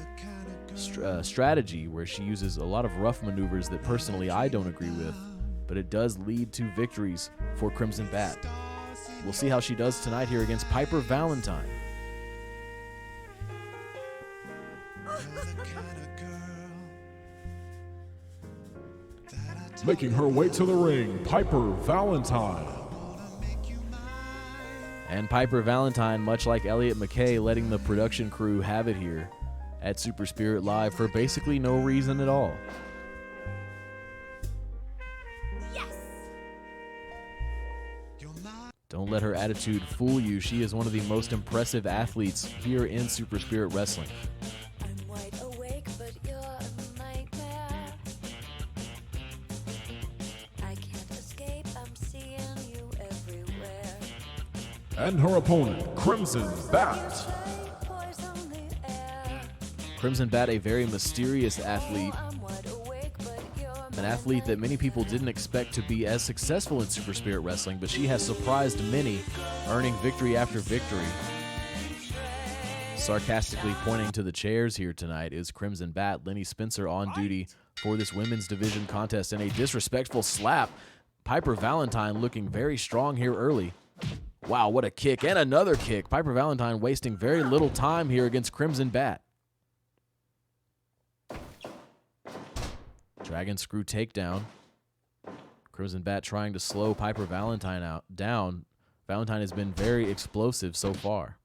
strategy where she uses a lot of rough maneuvers that personally I don't agree with, but it does lead to victories for Crimson Bat. We'll see how she does tonight here against Piper Valentine. Making her way to the ring, Piper Valentine. And Piper Valentine, much like Elliot McKay, letting the production crew have it here at Super Spirit Live for basically no reason at all. Don't let her attitude fool you. She is one of the most impressive athletes here in Super Spirit Wrestling. I'm wide awake, but you're a nightmare. I can't escape, I'm seeing you everywhere. And her opponent, Crimson Bat. Poison the air. Crimson Bat, a very mysterious athlete, I'm wide awake, but you're an athlete that many people didn't expect to be as successful in Super Spirit Wrestling, but she has surprised many, earning victory after victory. Sarcastically pointing to the chairs here tonight is Crimson Bat. Lenny Spencer on duty for this women's division contest, and a disrespectful slap. Piper Valentine looking very strong here early. Wow, what a kick, and another kick. Piper Valentine wasting very little time here against Crimson Bat. Dragon Screw takedown. Crimson Bat trying to slow Piper Valentine down. Valentine has been very explosive so far.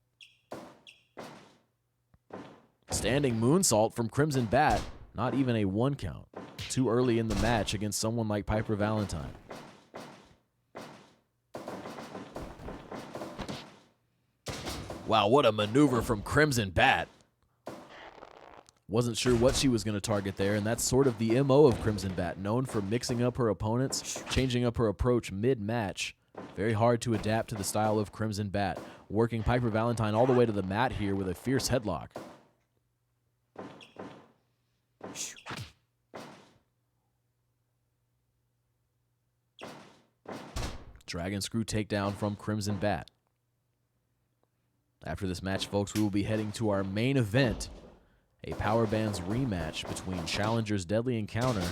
Standing moonsault from Crimson Bat. Not even a 1 count. Too early in the match against someone like Piper Valentine. Wow, what a maneuver from Crimson Bat. Wasn't sure what she was going to target there, and that's sort of the MO of Crimson Bat, known for mixing up her opponents, changing up her approach mid-match. Very hard to adapt to the style of Crimson Bat. Working Piper Valentine all the way to the mat here with a fierce headlock. Dragon Screw takedown from Crimson Bat. After this match, folks, we will be heading to our main event, a Power Bands rematch between challengers Deadly Encounter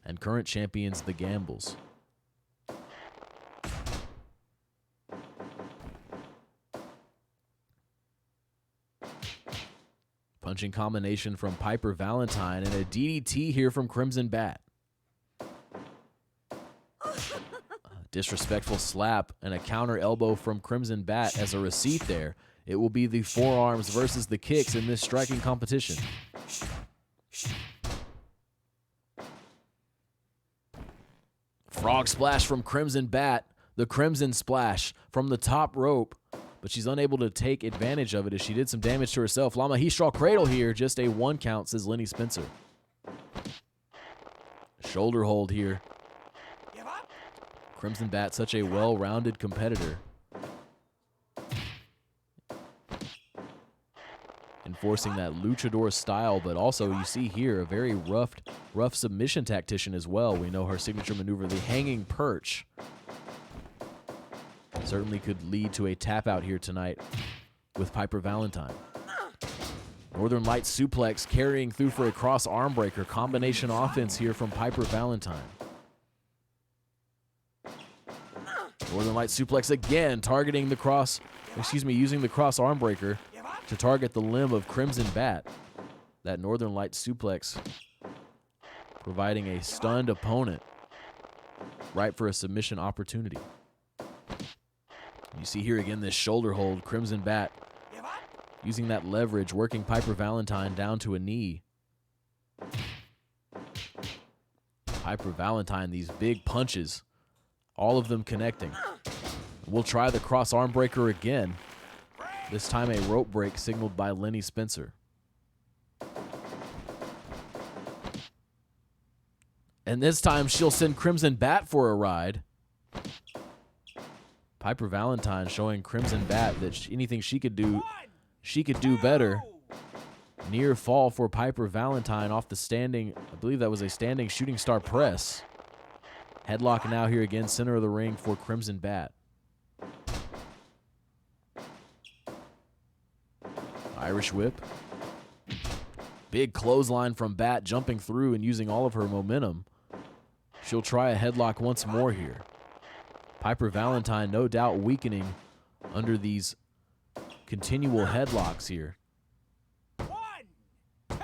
and current champions The Gambles. Punching combination from Piper Valentine and a DDT here from Crimson Bat. Disrespectful slap and a counter elbow from Crimson Bat as a receipt there. It will be the forearms versus the kicks in this striking competition. Frog splash from Crimson Bat. The Crimson Splash from the top rope. But she's unable to take advantage of it as she did some damage to herself. Lama Heastraw Cradle here. Just a 1 count, says Lenny Spencer. Shoulder hold here. Crimson Bat, such a well-rounded competitor. Enforcing that luchador style, but also you see here a very rough submission tactician as well. We know her signature maneuver, the hanging perch. Certainly could lead to a tap out here tonight with Piper Valentine. Northern Light suplex carrying through for a cross arm breaker. Combination offense here from Piper Valentine. Northern Light suplex again, targeting the cross, using the cross arm breaker to target the limb of Crimson Bat. That Northern Light suplex providing a stunned opponent ripe for a submission opportunity. You see here again this shoulder hold, Crimson Bat using that leverage, working Piper Valentine down to a knee. Piper Valentine, these big punches, all of them connecting. We'll try the cross arm breaker again. This time a rope break signaled by Lenny Spencer. And this time she'll send Crimson Bat for a ride. Piper Valentine showing Crimson Bat that anything she could do better. Near fall for Piper Valentine off the standing, I believe that was a standing shooting star press. Headlock now here again, center of the ring for Crimson Bat. Irish whip. Big clothesline from Bat, jumping through and using all of her momentum. She'll try a headlock once more here. Piper Valentine no doubt weakening under these continual headlocks here. 1, 2.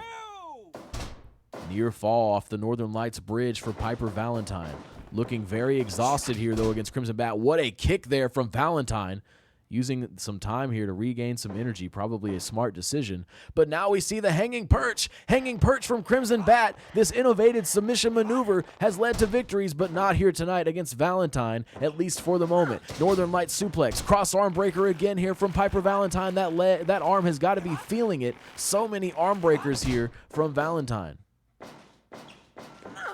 Near fall off the Northern Lights bridge for Piper Valentine. Looking very exhausted here, though, against Crimson Bat. What a kick there from Valentine. Using some time here to regain some energy. Probably a smart decision. But now we see the hanging perch. Hanging perch from Crimson Bat. This innovative submission maneuver has led to victories, but not here tonight against Valentine, at least for the moment. Northern Light suplex. Cross arm breaker again here from Piper Valentine. That arm has got to be feeling it. So many arm breakers here from Valentine.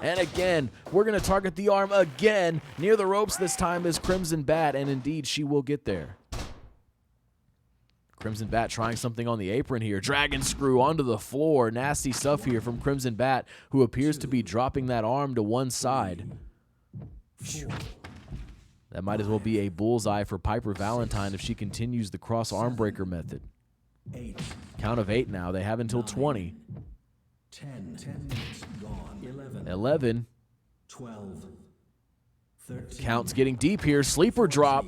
And again, we're going to target the arm again. Near the ropes this time is Crimson Bat, and indeed she will get there. Crimson Bat trying something on the apron here. Dragon Screw onto the floor. Nasty stuff here from Crimson Bat, who appears to be dropping that arm to one side. That might as well be a bullseye for Piper Valentine if she continues the cross arm breaker method. 8, Count of 8 now. They have until 20. 10 minutes gone. 11, 11. 12, 13, Count's getting deep here. Sleeper drop.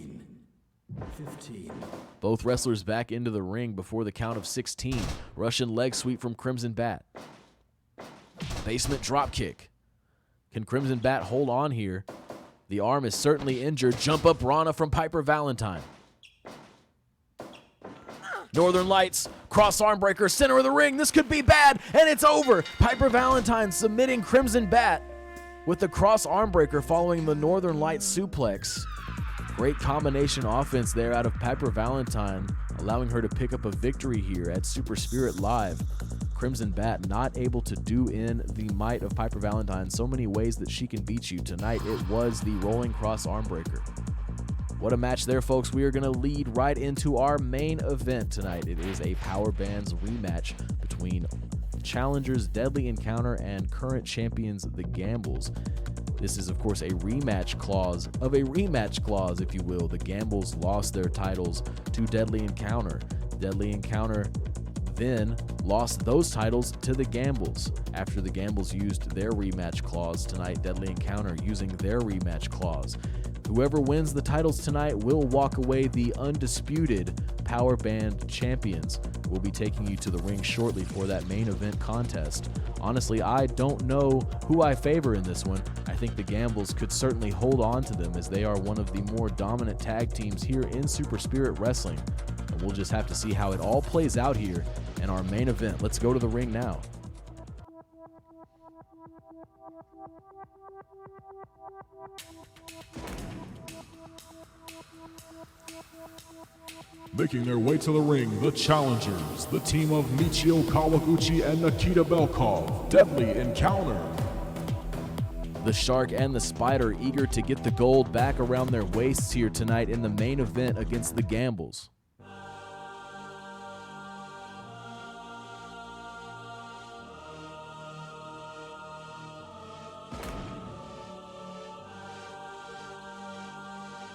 15. Both wrestlers back into the ring before the count of 16. Russian leg sweep from Crimson Bat. Basement drop kick. Can Crimson Bat hold on here? The arm is certainly injured. Jump up Rana from Piper Valentine. Northern Lights, cross arm breaker, center of the ring. This could be bad, and it's over. Piper Valentine submitting Crimson Bat with the cross arm breaker following the Northern Lights suplex. Great combination offense there out of Piper Valentine, allowing her to pick up a victory here at Super Spirit Live. Crimson Bat not able to do in the might of Piper Valentine so many ways that she can beat you. Tonight it was the rolling cross arm breaker. What a match there, folks. We are going to lead right into our main event tonight. It is a Power Bands rematch between challengers Deadly Encounter and current champions The Gambles. This is, of course, a rematch clause of a rematch clause, if you will. The Gambles lost their titles to Deadly Encounter. Deadly Encounter then lost those titles to the Gambles. After the Gambles used their rematch clause tonight, Deadly Encounter using their rematch clause. Whoever wins the titles tonight will walk away the undisputed Power Band champions. We'll be taking you to the ring shortly for that main event contest. Honestly, I don't know who I favor in this one. I think the Gambles could certainly hold on to them as they are one of the more dominant tag teams here in Super Spirit Wrestling. And we'll just have to see how it all plays out here in our main event. Let's go to the ring now. Making their way to the ring, the challengers, the team of Michio Kawaguchi and Nikita Belkov, Deadly Encounter. The Shark and the Spider eager to get the gold back around their waists here tonight in the main event against the Gambles.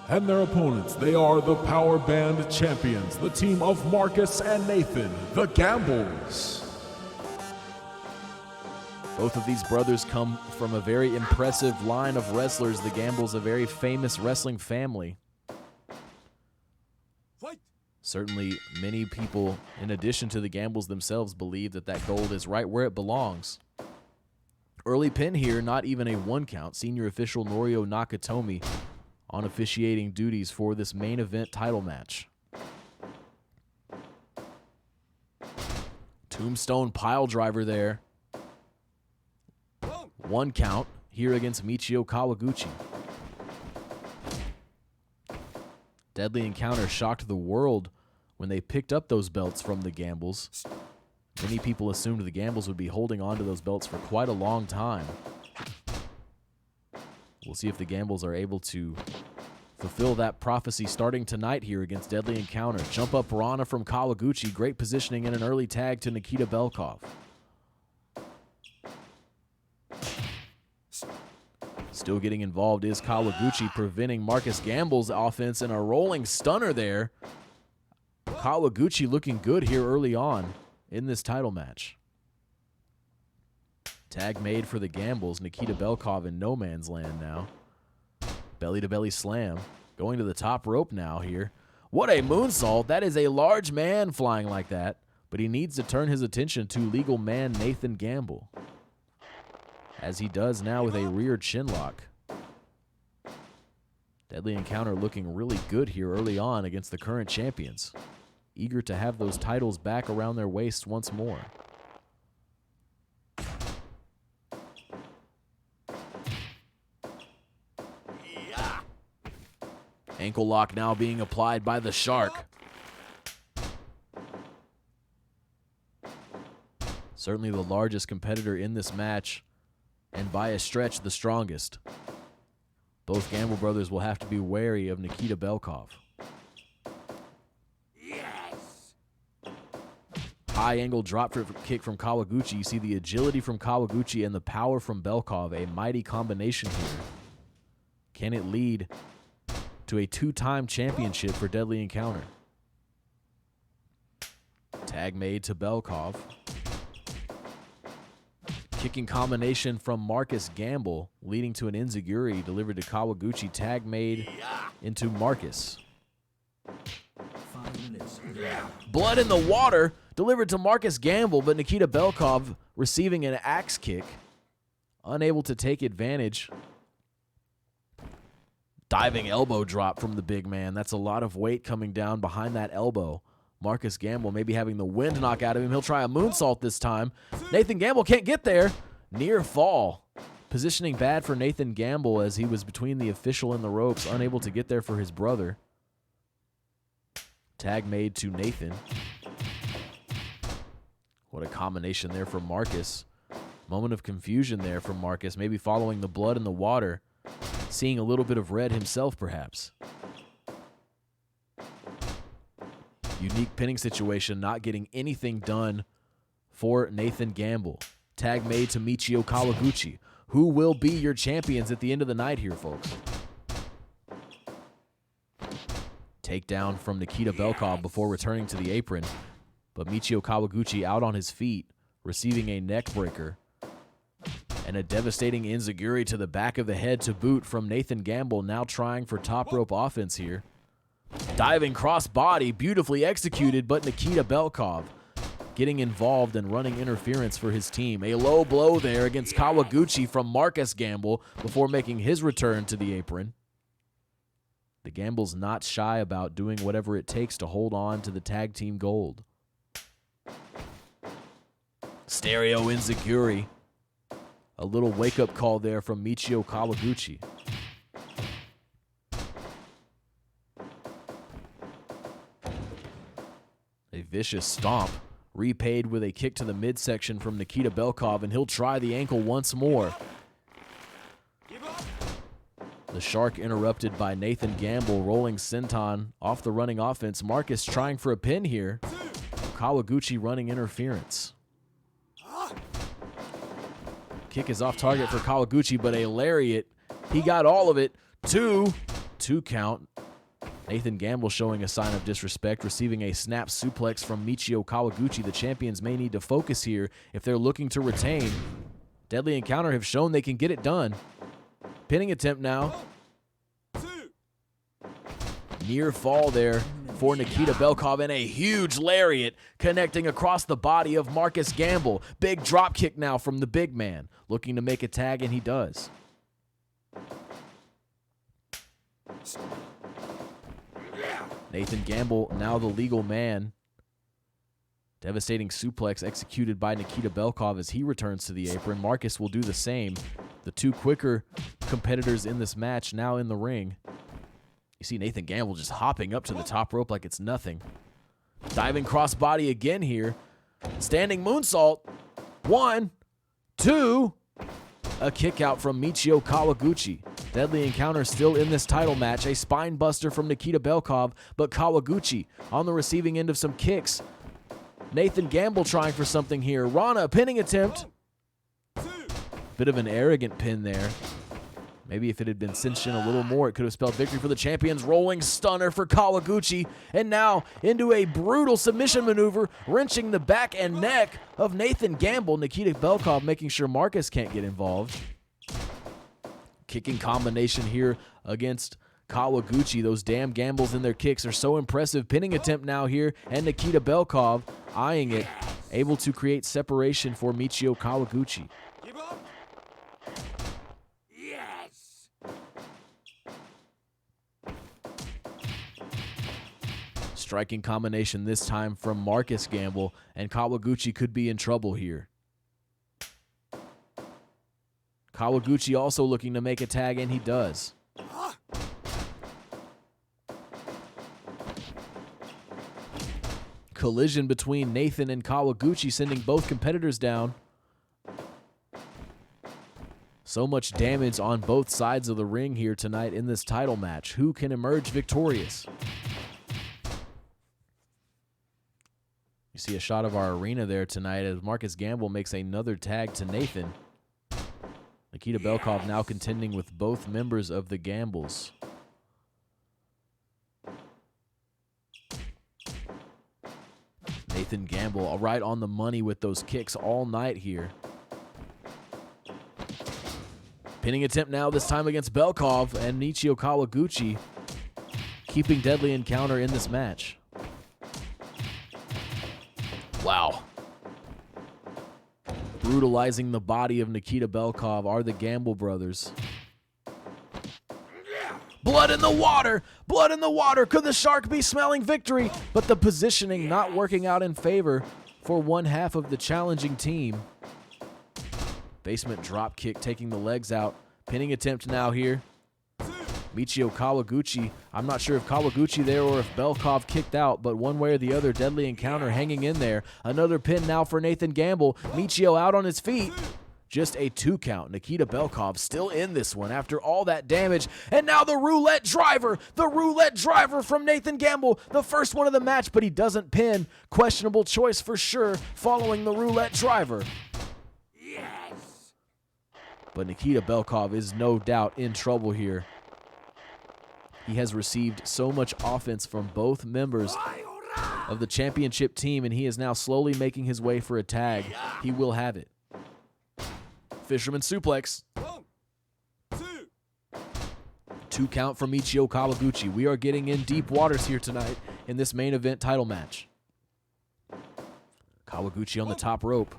And their opponents, they are the Power Band champions, the team of Marcus and Nathan, the Gambles. Both of these brothers come from a very impressive line of wrestlers. The Gambles, a very famous wrestling family. Fight! Certainly, many people, in addition to the Gambles themselves, believe that that gold is right where it belongs. Early pin here, not even a 1 count. Senior official Norio Nakatomi on officiating duties for this main event title match. Tombstone pile driver there. 1 count here against Michio Kawaguchi. Deadly Encounter shocked the world when they picked up those belts from the Gambles. Many people assumed the Gambles would be holding on to those belts for quite a long time. We'll see if the Gambles are able to fulfill that prophecy starting tonight here against Deadly Encounter. Jump up Rana from Kawaguchi. Great positioning and an early tag to Nikita Belkov. Still getting involved is Kawaguchi, preventing Marcus Gamble's offense, and a rolling stunner there. Kawaguchi looking good here early on in this title match. Tag made for the Gambles. Nikita Belkov in no man's land now. Belly-to-belly slam. Going to the top rope now here. What a moonsault. That is a large man flying like that. But he needs to turn his attention to legal man Nathan Gamble, as he does now with a rear chin lock. Deadly Encounter looking really good here early on against the current champions. Eager to have those titles back around their waists once more. Ankle lock now being applied by the Shark. Certainly the largest competitor in this match, and by a stretch the strongest. Both Gamble brothers will have to be wary of Nikita Belkov. Yes! High angle drop kick from Kawaguchi. You see the agility from Kawaguchi and the power from Belkov. A mighty combination here. Can it lead to a 2-time championship for Deadly Encounter? Tag made to Belkov. Kicking combination from Marcus Gamble, leading to an enziguri delivered to Kawaguchi. Tag made into Marcus. 5 minutes. Blood in the water delivered to Marcus Gamble, but Nikita Belkov receiving an axe kick, unable to take advantage. Diving elbow drop from the big man. That's a lot of weight coming down behind that elbow. Marcus Gamble maybe having the wind knock out of him. He'll try a moonsault this time. Nathan Gamble can't get there. Near fall. Positioning bad for Nathan Gamble as he was between the official and the ropes, unable to get there for his brother. Tag made to Nathan. What a combination there from Marcus. Moment of confusion there from Marcus, maybe following the blood in the water. Seeing a little bit of red himself, perhaps. Unique pinning situation, not getting anything done for Nathan Gamble. Tag made to Michio Kawaguchi. Who will be your champions at the end of the night here, folks? Takedown from Nikita Belkov before returning to the apron. But Michio Kawaguchi out on his feet, receiving a neck breaker. And a devastating enziguri to the back of the head to boot from Nathan Gamble, now trying for top rope offense here. Diving cross body, beautifully executed, but Nikita Belkov getting involved and running interference for his team. A low blow there against Kawaguchi from Marcus Gamble before making his return to the apron. The Gamble's not shy about doing whatever it takes to hold on to the tag team gold. Stereo enziguri. A little wake-up call there from Michio Kawaguchi. A vicious stomp, repaid with a kick to the midsection from Nikita Belkov, and he'll try the ankle once more. The Shark interrupted by Nathan Gamble, rolling senton off the running offense. Marcus trying for a pin here. Kawaguchi running interference. Kick is off target for Kawaguchi, but a lariat. He got all of it. Two count. Nathan Gamble showing a sign of disrespect, receiving a snap suplex from Michio Kawaguchi. The champions may need to focus here if they're looking to retain. Deadly Encounter have shown they can get it done. Pinning attempt now. Near fall there for Nikita Belkov, and a huge lariat connecting across the body of Marcus Gamble. Big drop kick now from the big man, looking to make a tag, and he does. Nathan Gamble now the legal man. Devastating suplex executed by Nikita Belkov as he returns to the apron. Marcus will do the same. The two quicker competitors in this match now in the ring. You see Nathan Gamble just hopping up to the top rope like it's nothing. Diving crossbody again here. Standing moonsault. 1, 2. A kick out from Michio Kawaguchi. Deadly Encounter still in this title match. A spine buster from Nikita Belkov, but Kawaguchi on the receiving end of some kicks. Nathan Gamble trying for something here. Rana pinning attempt. Bit of an arrogant pin there. Maybe if it had been cinched in a little more, it could have spelled victory for the champions. Rolling stunner for Kawaguchi. And now into a brutal submission maneuver, wrenching the back and neck of Nathan Gamble. Nikita Belkov making sure Marcus can't get involved. Kicking combination here against Kawaguchi. Those damn Gambles in their kicks are so impressive. Pinning attempt now here, and Nikita Belkov eyeing it, able to create separation for Michio Kawaguchi. Striking combination this time from Marcus Gamble, and Kawaguchi could be in trouble here. Kawaguchi also looking to make a tag, and he does. Collision between Nathan and Kawaguchi, sending both competitors down. So much damage on both sides of the ring here tonight in this title match. Who can emerge victorious? You see a shot of our arena there tonight as Marcus Gamble makes another tag to Nathan. Nikita Belkov now contending with both members of the Gambles. Nathan Gamble right on the money with those kicks all night here. Pinning attempt now, this time against Belkov, and Michio Kawaguchi keeping deadly encounter in this match. Wow. Brutalizing the body of Nikita Belkov are the Gamble brothers. Blood in the water! Blood in the water! Could the Shark be smelling victory? But the positioning not working out in favor for one half of the challenging team. Basement drop kick taking the legs out. Pinning attempt now here. Michio Kawaguchi. I'm not sure if Kawaguchi there or if Belkov kicked out, but one way or the other, deadly encounter hanging in there. Another pin now for Nathan Gamble. Michio out on his feet. Just a 2 count. Nikita Belkov still in this one after all that damage. And now the roulette driver. The roulette driver from Nathan Gamble. The first one of the match, but he doesn't pin. Questionable choice for sure following the roulette driver. But Nikita Belkov is no doubt in trouble here. He has received so much offense from both members of the championship team, and he is now slowly making his way for a tag. He will have it. Fisherman suplex. 2 count from Michio Kawaguchi. We are getting in deep waters here tonight in this main event title match. Kawaguchi on the top rope.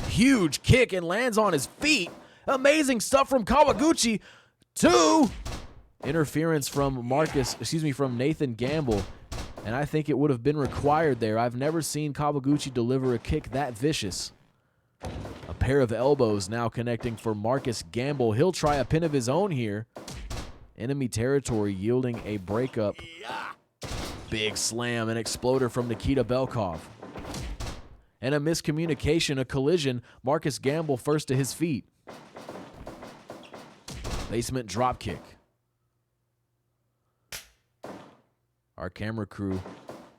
Huge kick and lands on his feet. Amazing stuff from Kawaguchi. 2. Interference from from Nathan Gamble. And I think it would have been required there. I've never seen Kawaguchi deliver a kick that vicious. A pair of elbows now connecting for Marcus Gamble. He'll try a pin of his own here. Enemy territory yielding a breakup. Big slam, an exploder from Nikita Belkov. And a miscommunication, a collision. Marcus Gamble first to his feet. Basement drop kick. Our camera crew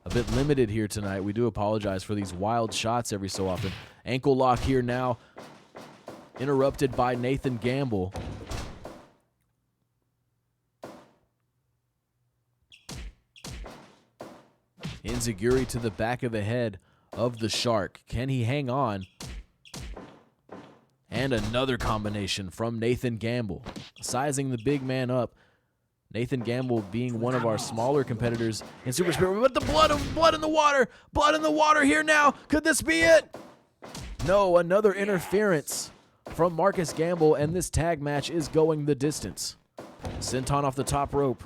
a bit limited here tonight. We do apologize for these wild shots every so often. Ankle lock here now. Interrupted by Nathan Gamble. Enziguri to the back of the head of the Shark. Can he hang on? And another combination from Nathan Gamble. Sizing the big man up. Nathan Gamble being one of our smaller competitors in Super Spirit. But the blood in the water. Blood in the water here now. Could this be it? No, another interference from Marcus Gamble, and this tag match is going the distance. Senton off the top rope.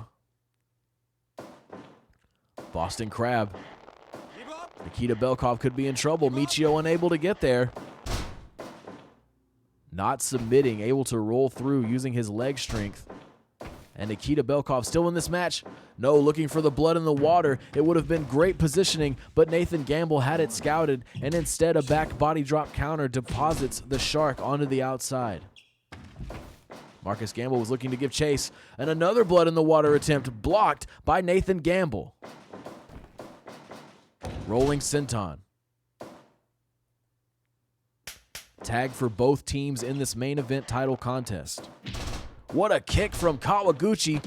Boston Crab. Nikita Belkov could be in trouble. Michio unable to get there. Not submitting, able to roll through using his leg strength. And Nikita Belkov still in this match. No, looking for the blood in the water. It would have been great positioning, but Nathan Gamble had it scouted, and instead a back body drop counter deposits the Shark onto the outside. Marcus Gamble was looking to give chase, and another blood in the water attempt blocked by Nathan Gamble. Rolling senton. Tag for both teams in this main event title contest. What a kick from Kawaguchi.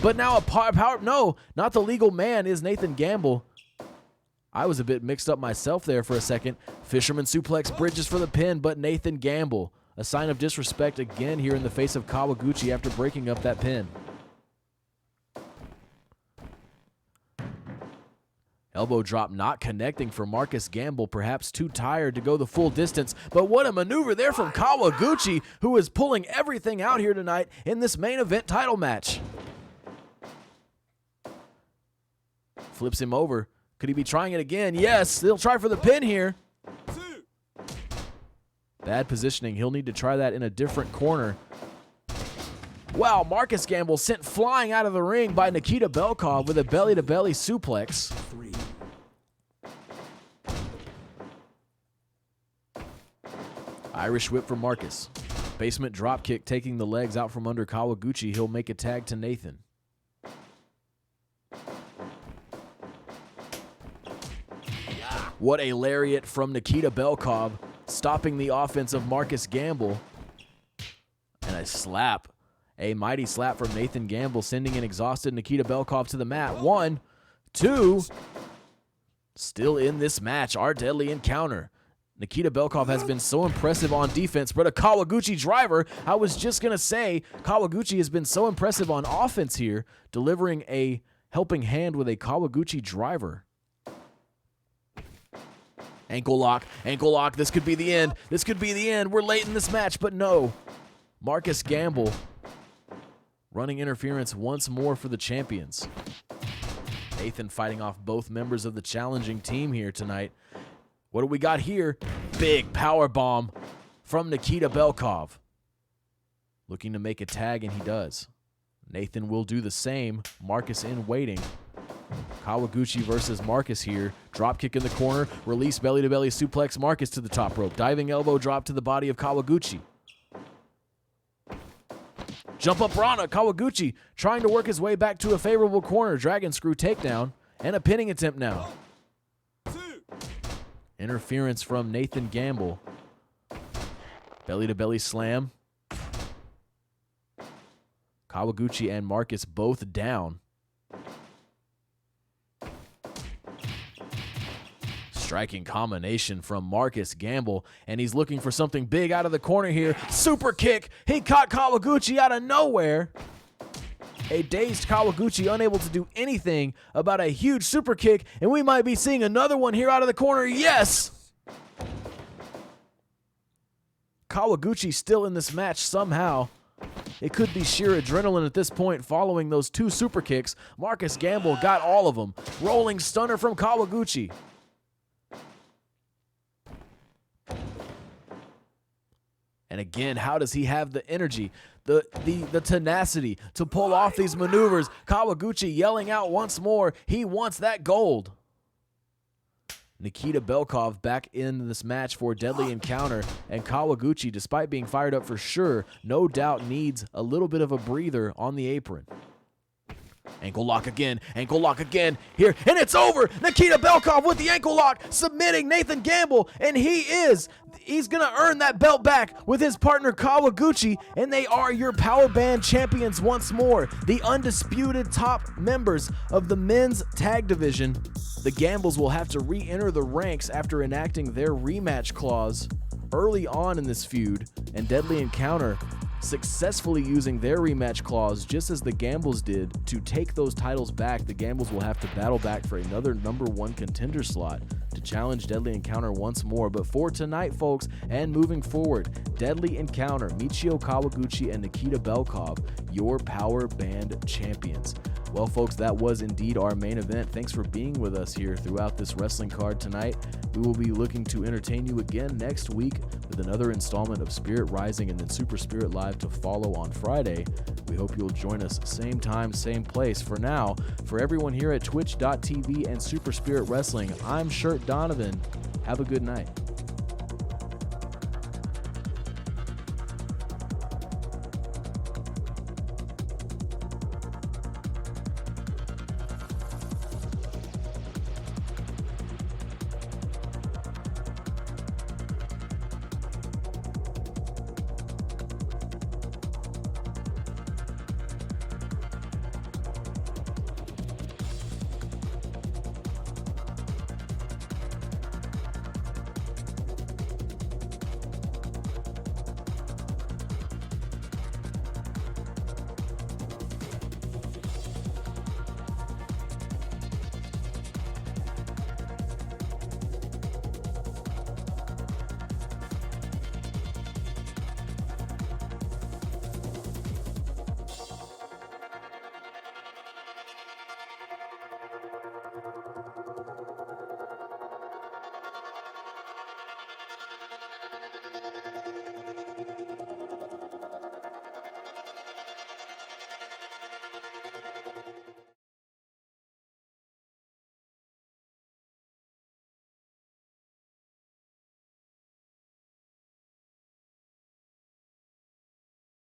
But now a power, no, not the legal man is Nathan Gamble. I was a bit mixed up myself there for a second. Fisherman suplex bridges for the pin, but Nathan Gamble. A sign of disrespect again here in the face of Kawaguchi after breaking up that pin. Elbow drop not connecting for Marcus Gamble, perhaps too tired to go the full distance. But what a maneuver there from Kawaguchi, who is pulling everything out here tonight in this main event title match. Flips him over. Could he be trying it again? Yes, they'll try for the pin here. Bad positioning. He'll need to try that in a different corner. Wow, Marcus Gamble sent flying out of the ring by Nikita Belkov with a belly-to-belly suplex. 3. Irish whip for Marcus. Basement drop kick taking the legs out from under Kawaguchi. He'll make a tag to Nathan. What a lariat from Nikita Belkov, stopping the offense of Marcus Gamble. And a slap. A mighty slap from Nathan Gamble, sending an exhausted Nikita Belkov to the mat. 1, 2. Still in this match, our deadly encounter. Nikita Belkov has been so impressive on defense, but a Kawaguchi driver. I was just going to say, Kawaguchi has been so impressive on offense here, delivering a helping hand with a Kawaguchi driver. Ankle lock, this could be the end. This could be the end. We're late in this match, but no. Marcus Gamble running interference once more for the champions. Nathan fighting off both members of the challenging team here tonight. What do we got here? Big power bomb from Nikita Belkov. Looking to make a tag, and he does. Nathan will do the same. Marcus in waiting. Kawaguchi versus Marcus here. Drop kick in the corner. Release belly-to-belly suplex Marcus to the top rope. Diving elbow drop to the body of Kawaguchi. Jump up Rana. Kawaguchi trying to work his way back to a favorable corner. Dragon screw takedown and a pinning attempt now. Interference from Nathan Gamble. Belly-to-belly slam. Kawaguchi and Marcus both down. Striking combination from Marcus Gamble, and he's looking for something big out of the corner here. Super kick. He caught Kawaguchi out of nowhere. A dazed Kawaguchi unable to do anything about a huge super kick, and we might be seeing another one here out of the corner. Yes! Kawaguchi still in this match somehow. It could be sheer adrenaline at this point following those two super kicks. Marcus Gamble got all of them. Rolling stunner from Kawaguchi. And again, how does he have the energy, the tenacity to pull off these maneuvers? Kawaguchi yelling out once more, he wants that gold. Nikita Belkov back in this match for Deadly Encounter, and Kawaguchi, despite being fired up for sure, no doubt needs a little bit of a breather on the apron. Ankle lock again here, and it's over. Nikita Belkov with the ankle lock, submitting Nathan Gamble, and he's going to earn that belt back with his partner Kawaguchi, and they are your Power Band champions once more, the undisputed top members of the men's tag division. The Gambles will have to re-enter the ranks after enacting their rematch clause early on in this feud, and Deadly Encounter successfully using their rematch clause just as the Gambles did to take those titles back. The Gambles will have to battle back for another #1 contender slot to challenge Deadly Encounter once more. But for tonight, folks, and moving forward, Deadly Encounter, Michio Kawaguchi and Nikita Belkov, your Power Band champions. Well, folks, that was indeed our main event. Thanks for being with us here throughout this wrestling card tonight. We will be looking to entertain you again next week with another installment of Spirit Rising and then Super Spirit Live to follow on Friday. We hope you'll join us same time, same place. For now, for everyone here at twitch.tv and Super Spirit Wrestling, I'm Shirt Donovan. Have a good night.